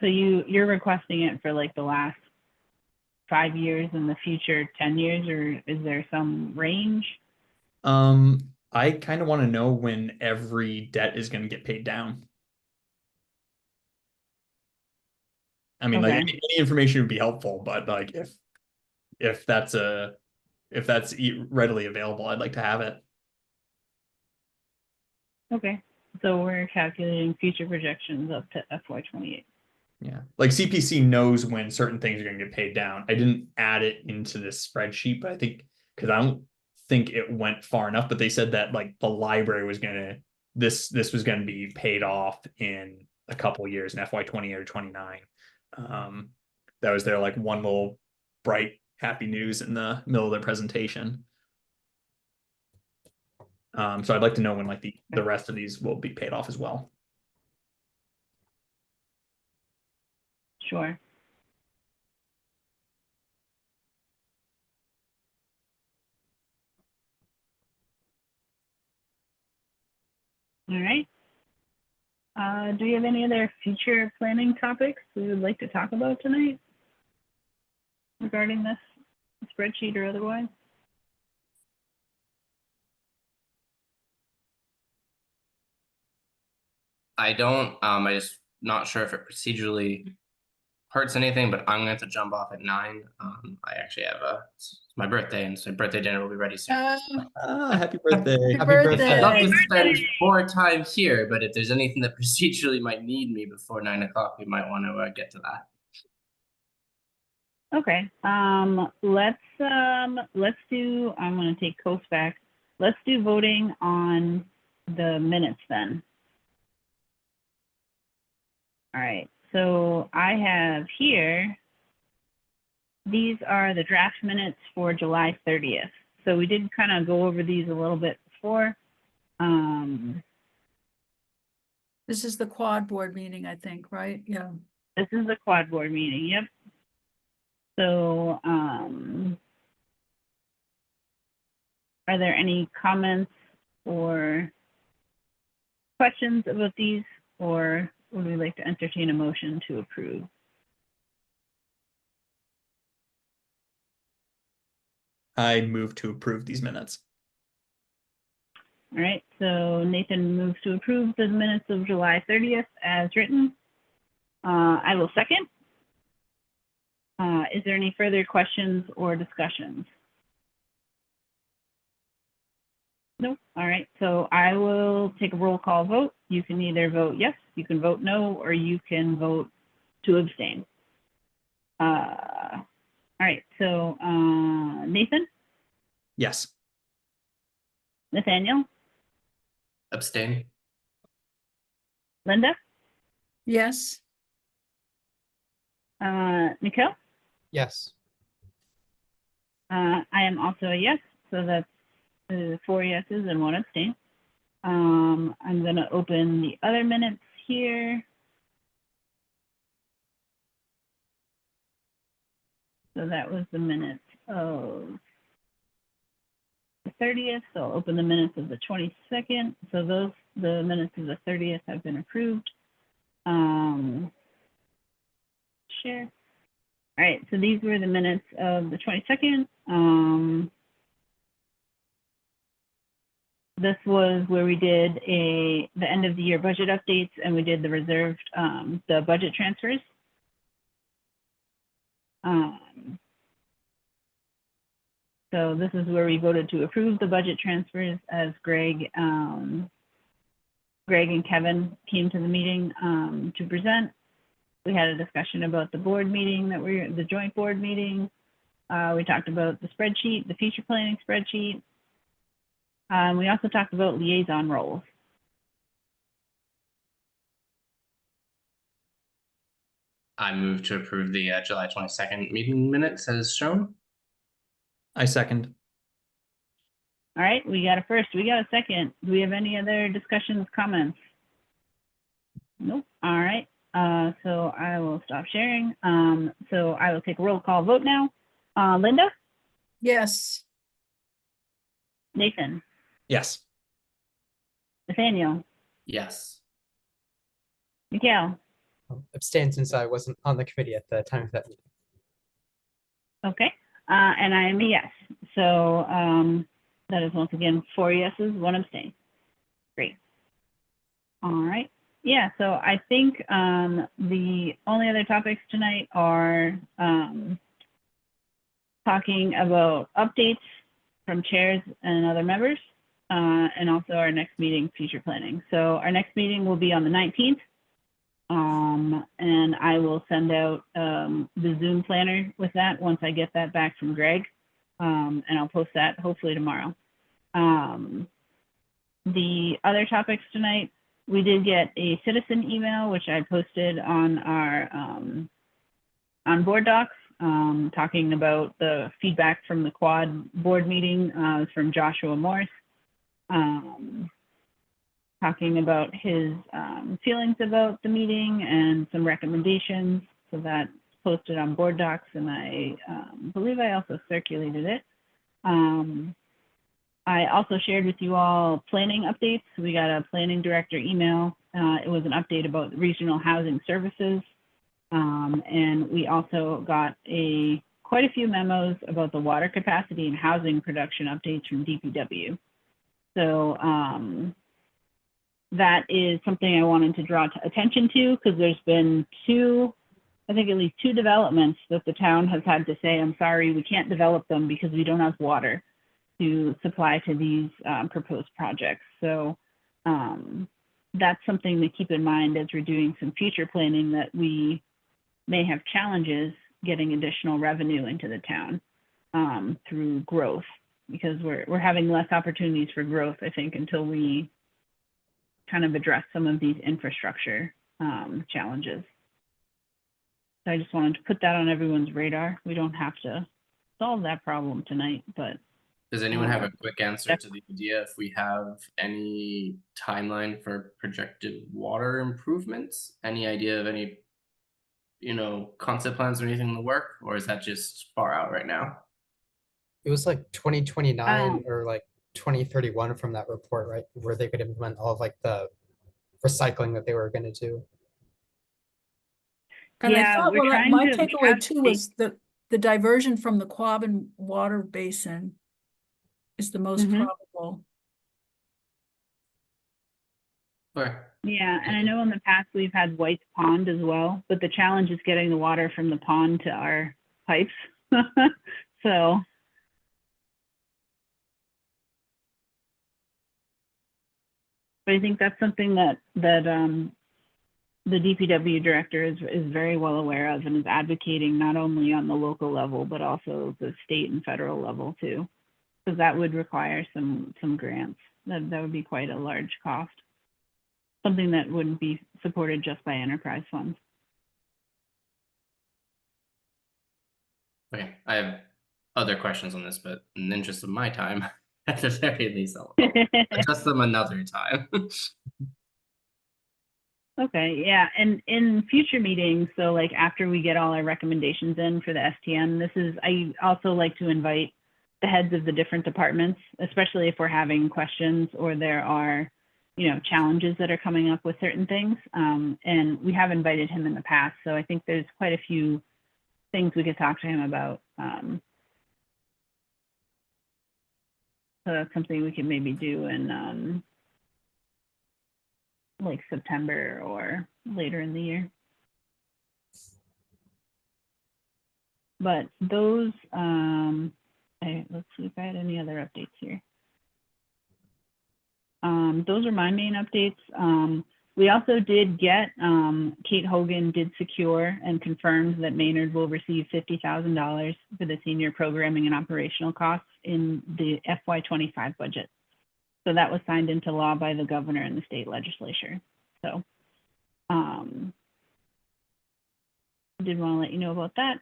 So you're requesting it for like the last 5 years and the future 10 years, or is there some range? I kind of want to know when every debt is going to get paid down. I mean, like Okay. any information would be helpful, but like if that's readily available, I'd like to have it. Okay. So we're calculating future projections up to FY28. Yeah, like CPC knows when certain things are going to get paid down. I didn't add it into this spreadsheet, but I think because I don't think it went far enough. But they said that like the library was gonna this was going to be paid off in a couple years in FY20 or 29. That was their like one little bright happy news in the middle of their presentation. So I'd like to know when like the rest of these will be paid off as well. Sure. All right. Do we have any other future planning topics we would like to talk about tonight regarding this spreadsheet or otherwise? I don't, I just not sure if it procedurally hurts anything, but I'm gonna have to jump off at 9. I actually have it's my birthday, and so birthday dinner will be ready soon. Happy birthday. Happy birthday. I'd love to Happy spend birthday. more time here, but if there's anything that procedurally might need me before 9 o'clock, we might want to get to that. Okay, let's do, I'm gonna take Coast back. Let's do voting on the minutes then. All right, so I have here, these are the draft minutes for July 30th. So we did kind of go over these a little bit before. This is the quad board meeting, I think, right? Yeah. This is the quad board meeting, yep. So, are there any comments or questions about these, or would we like to entertain a motion to approve? I move to approve these minutes. All right, so Nathan moves to approve the minutes of July 30th as written. I will second. Is there any further questions or discussions? Nope. All right, so I will take a roll call vote. You can either vote yes, you can vote no, or you can vote to abstain. All right, so Nathan, Yes. Nathaniel, Abstain. Linda, Yes. Nicole? Yes. I am also a yes, so that's 4 yeses and 1 abstain. I'm going to open the other minutes here. So that was the minutes of the 30th. So I'll open the minutes of the 22nd. So the minutes of the 30th have been approved. Share. All right, so these were the minutes of the 22nd. This was where we did the end of the year budget updates, and we did the reserved, the budget transfers. So this is where we voted to approve the budget transfers as Greg and Kevin came to the meeting to present. We had a discussion about the board meeting the joint board meeting. We talked about the spreadsheet, the future planning spreadsheet. We also talked about liaison roles. I move to approve the July 22nd meeting minutes as shown. I second. All right, we got a first, we got a second. Do we have any other discussions, comments? Nope. All right. So I will stop sharing. So I will take a roll call vote now. Linda, Yes. Nathan, Yes. Nathaniel, Yes. Mikhail. Abstain since I wasn't on the committee at the time of that meeting. Okay. And I am a yes. So that is once again 4 yeses, 1 abstain. Great. All right. Yeah, so I think the only other topics tonight are talking about updates from chairs and other members, and also our next meeting, future planning. So our next meeting will be on the 19th, and I will send out the Zoom planner with that once I get that back from Greg, and I'll post that hopefully tomorrow. The other topics tonight, we did get a citizen email, which I posted on our on board docs, talking about the feedback from the quad board meeting from Joshua Morse, talking about his feelings about the meeting and some recommendations. So that's posted on board docs, and I believe I also circulated it. I also shared with you all planning updates. We got a planning director email. It was an update about regional housing services. And we also got quite a few memos about the water capacity and housing production updates from DPW. So that is something I wanted to draw attention to, because there's been I think at least two developments that the town has had to say, I'm sorry, we can't develop them because we don't have water to supply to these proposed projects. So that's something to keep in mind as we're doing some future planning, that we may have challenges getting additional revenue into the town through growth, because we're having less opportunities for growth, I think, until we kind of address some of these infrastructure challenges. So I just wanted to put that on everyone's radar. We don't have to solve that problem tonight, but Does anyone have a quick answer to the idea if we have any timeline for projected water improvements? Any idea of any, concept plans or anything in the work, or is that just far out right now? It was like 2029 Um, or like 2031 from that report, right? Where they could implement all of like the recycling that they were gonna do. And I Yeah, thought, we're well, trying my to takeaway have too was the diversion from the Quabbin Water Basin is the most Mhm. probable. Okay. Yeah, and I know in the past we've had White's Pond as well, but the challenge is getting the water from the pond to our pipes. So, but I think that's something that the DPW director is very well aware of and is advocating not only on the local level but also the state and federal level too, because that would require some grants. That would be quite a large cost. Something that wouldn't be supported just by enterprise funds. Okay, I have other questions on this, but in the interest of my time, at the very least, I'll address them another time. Okay, yeah, and in future meetings, so like after we get all our recommendations in for the STM, I also like to invite the heads of the different departments, especially if we're having questions or there are, challenges that are coming up with certain things. And we have invited him in the past, so I think there's quite a few things we could talk to him about. So that's something we could maybe do in like September or later in the year. But those, let's see if I had any other updates here. Those are my main updates. We also did get, Kate Hogan did secure and confirmed that Maynard will receive $50,000 for the senior programming and operational costs in the FY25 budget. So that was signed into law by the governor and the state legislature. So did want to let you know about that.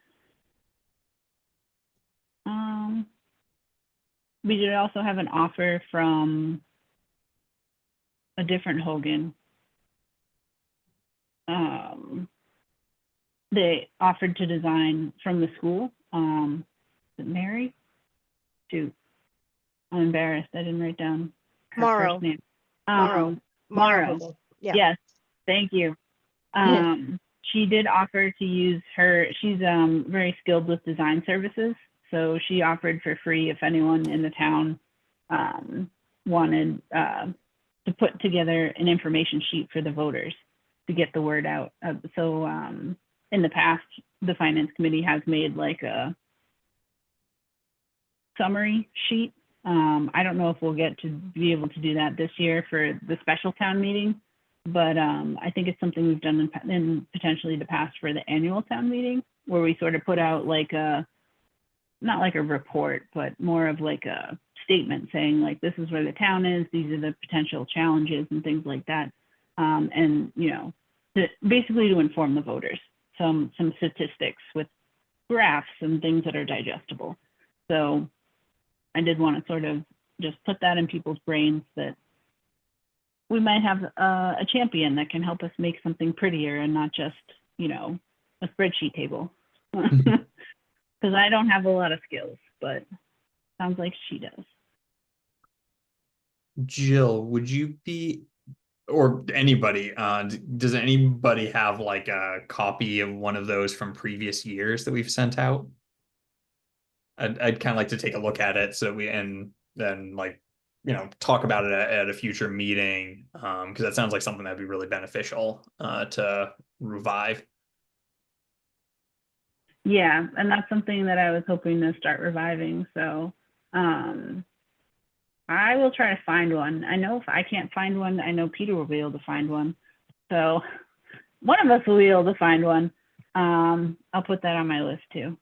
We did also have an offer from a different Hogan. They offered to design from the school. Is it Mary? Shoot, I'm embarrassed. I didn't write down her Morrow. first name. Morrow. Morrow. Hogan. Yeah. Yes, thank you. She did offer to use her. She's very skilled with design services, so she offered for free if anyone in the town wanted to put together an information sheet for the voters to get the word out. So in the past, the finance committee has made like a summary sheet. I don't know if we'll get to be able to do that this year for the special town meeting, but I think it's something we've done in potentially the past for the annual town meeting, where we sort of put out like not like a report, but more of like a statement saying like, this is where the town is, these are the potential challenges and things like that. And, basically to inform the voters, some statistics with graphs and things that are digestible. So I did want to sort of just put that in people's brains that we might have a champion that can help us make something prettier and not just, a spreadsheet table. Because I don't have a lot of skills, but sounds like she does. Jill, would you be, or anybody, does anybody have like a copy of one of those from previous years that we've sent out? I'd kind of like to take a look at it and then like, talk about it at a future meeting, because that sounds like something that'd be really beneficial to revive. Yeah, and that's something that I was hoping to start reviving. So I will try to find one. I know if I can't find one, I know Peter will be able to find one. So one of us will be able to find one. I'll put that on my list too.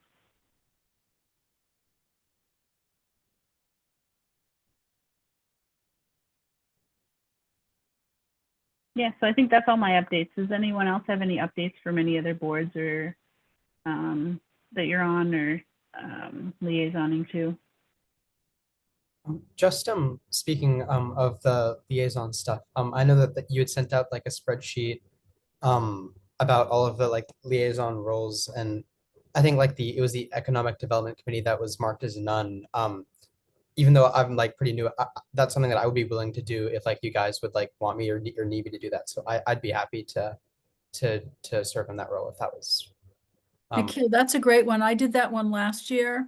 Yeah, so I think that's all my updates. Does anyone else have any updates from any other boards or that you're on or liaisoning to? Just speaking of the liaison stuff, I know that you had sent out like a spreadsheet about all of the like liaison roles, and I think like it was the Economic Development Committee that was marked as none. Even though I'm like pretty new, that's something that I would be willing to do if like you guys would like want me or need me to do that. So I'd be happy to serve in that role if that was. Nikhil, that's a great one. I did that one last year.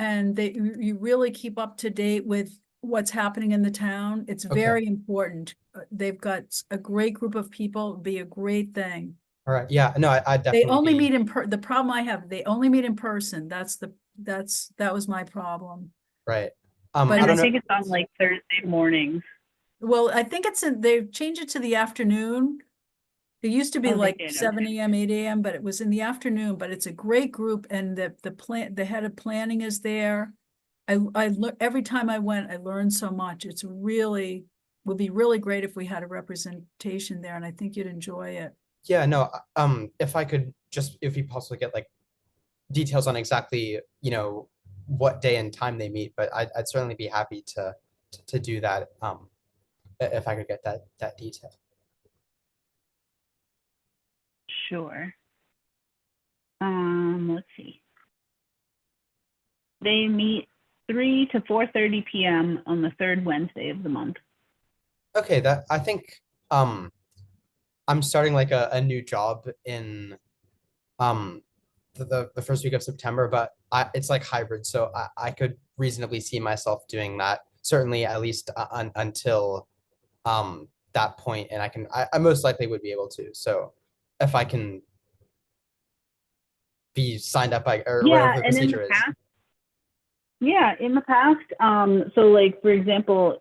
And you really keep up to date with what's happening in the town. It's Okay. very important. They've got a great group of people, it'd be a great thing. All right, yeah, no, I They definitely. only meet the problem I have, they only meet in person. That was my problem. Right. But I And I don't know. think it's on like Thursday mornings. Well, I think they've changed it to the afternoon. It used to be Oh, they like did, 7 okay. AM, 8 AM, but it was in the afternoon, but it's a great group and the head of planning is there. Every time I went, I learned so much. Would be really great if we had a representation there and I think you'd enjoy it. Yeah, no, if I could if you possibly get like details on exactly, what day and time they meet, but I'd certainly be happy to do that, if I could get that detail. Sure. Let's see. They meet 3 to 4:30 p.m. on the third Wednesday of the month. Okay, that I think I'm starting like a new job in the first week of September, but it's like hybrid, so I could reasonably see myself doing that, certainly at least until that point, and I most likely would be able to. So if I can be signed up by or Yeah, whatever the and in the procedure is. past, yeah, in the past, so like for example,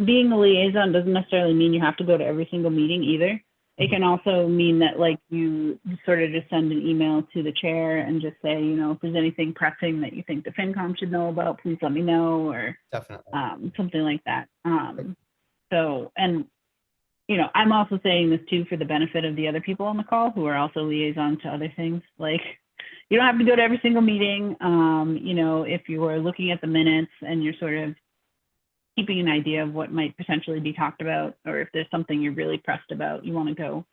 being a liaison doesn't necessarily mean you have to go to every single meeting either. It can also mean that like you sort of just send an email to the chair and just say, if there's anything pressing that you think the FinCom should know about, please let me know, or Definitely. something like that. So, and I'm also saying this too for the benefit of the other people on the call who are also liaison to other things. Like, you don't have to go to every single meeting. If you are looking at the minutes and you're sort of keeping an idea of what might potentially be talked about, or if there's something you're really pressed about, you want to go.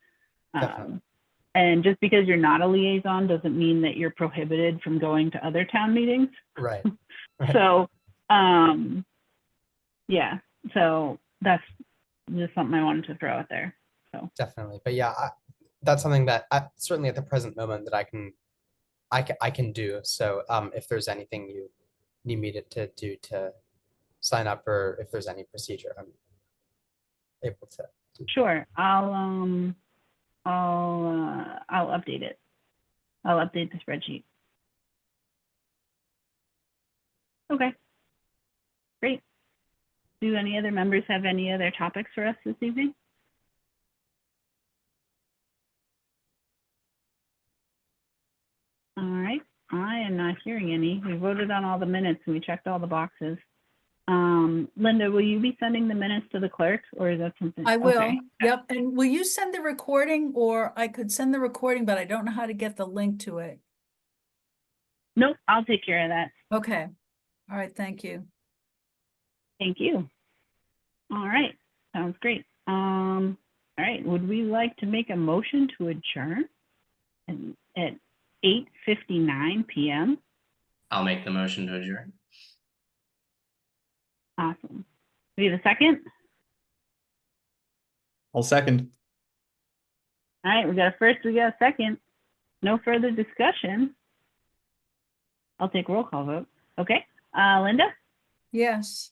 And just because you're not a liaison doesn't mean that you're prohibited from going to other town meetings. Right. So, yeah, so that's just something I wanted to throw out there. So Definitely, but yeah, that's something that certainly at the present moment that I can do. So if there's anything you need me to do to sign up, or if there's any procedure, I'm able to. sure, I'll update it. I'll update the spreadsheet. Okay, great. Do any other members have any other topics for us this evening? All right, I am not hearing any. We voted on all the minutes and we checked all the boxes. Linda, will you be sending the minutes to the clerk, or is that something? I will, Okay. yep. And will you send the recording, or I could send the recording, but I don't know how to get the link to it. Nope, I'll take care of that. Okay, all right, thank you. Thank you. All right, sounds great. All right, would we like to make a motion to adjourn at 8:59 p.m.? I'll make the motion to adjourn. Awesome. We have a second? I'll second. All right, we got a first, we got a second. No further discussion. I'll take roll call vote. Okay, Linda? Yes.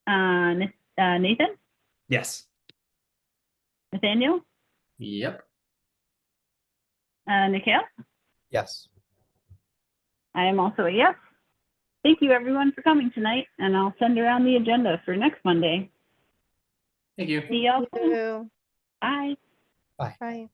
Nathan? Yes. Nathaniel? Yep. Nikhil? Yes. I am also a yes. Thank you everyone for coming tonight, and I'll send around the agenda for next Monday. Thank you. See y'all Thank soon. you. Bye. Bye. Bye.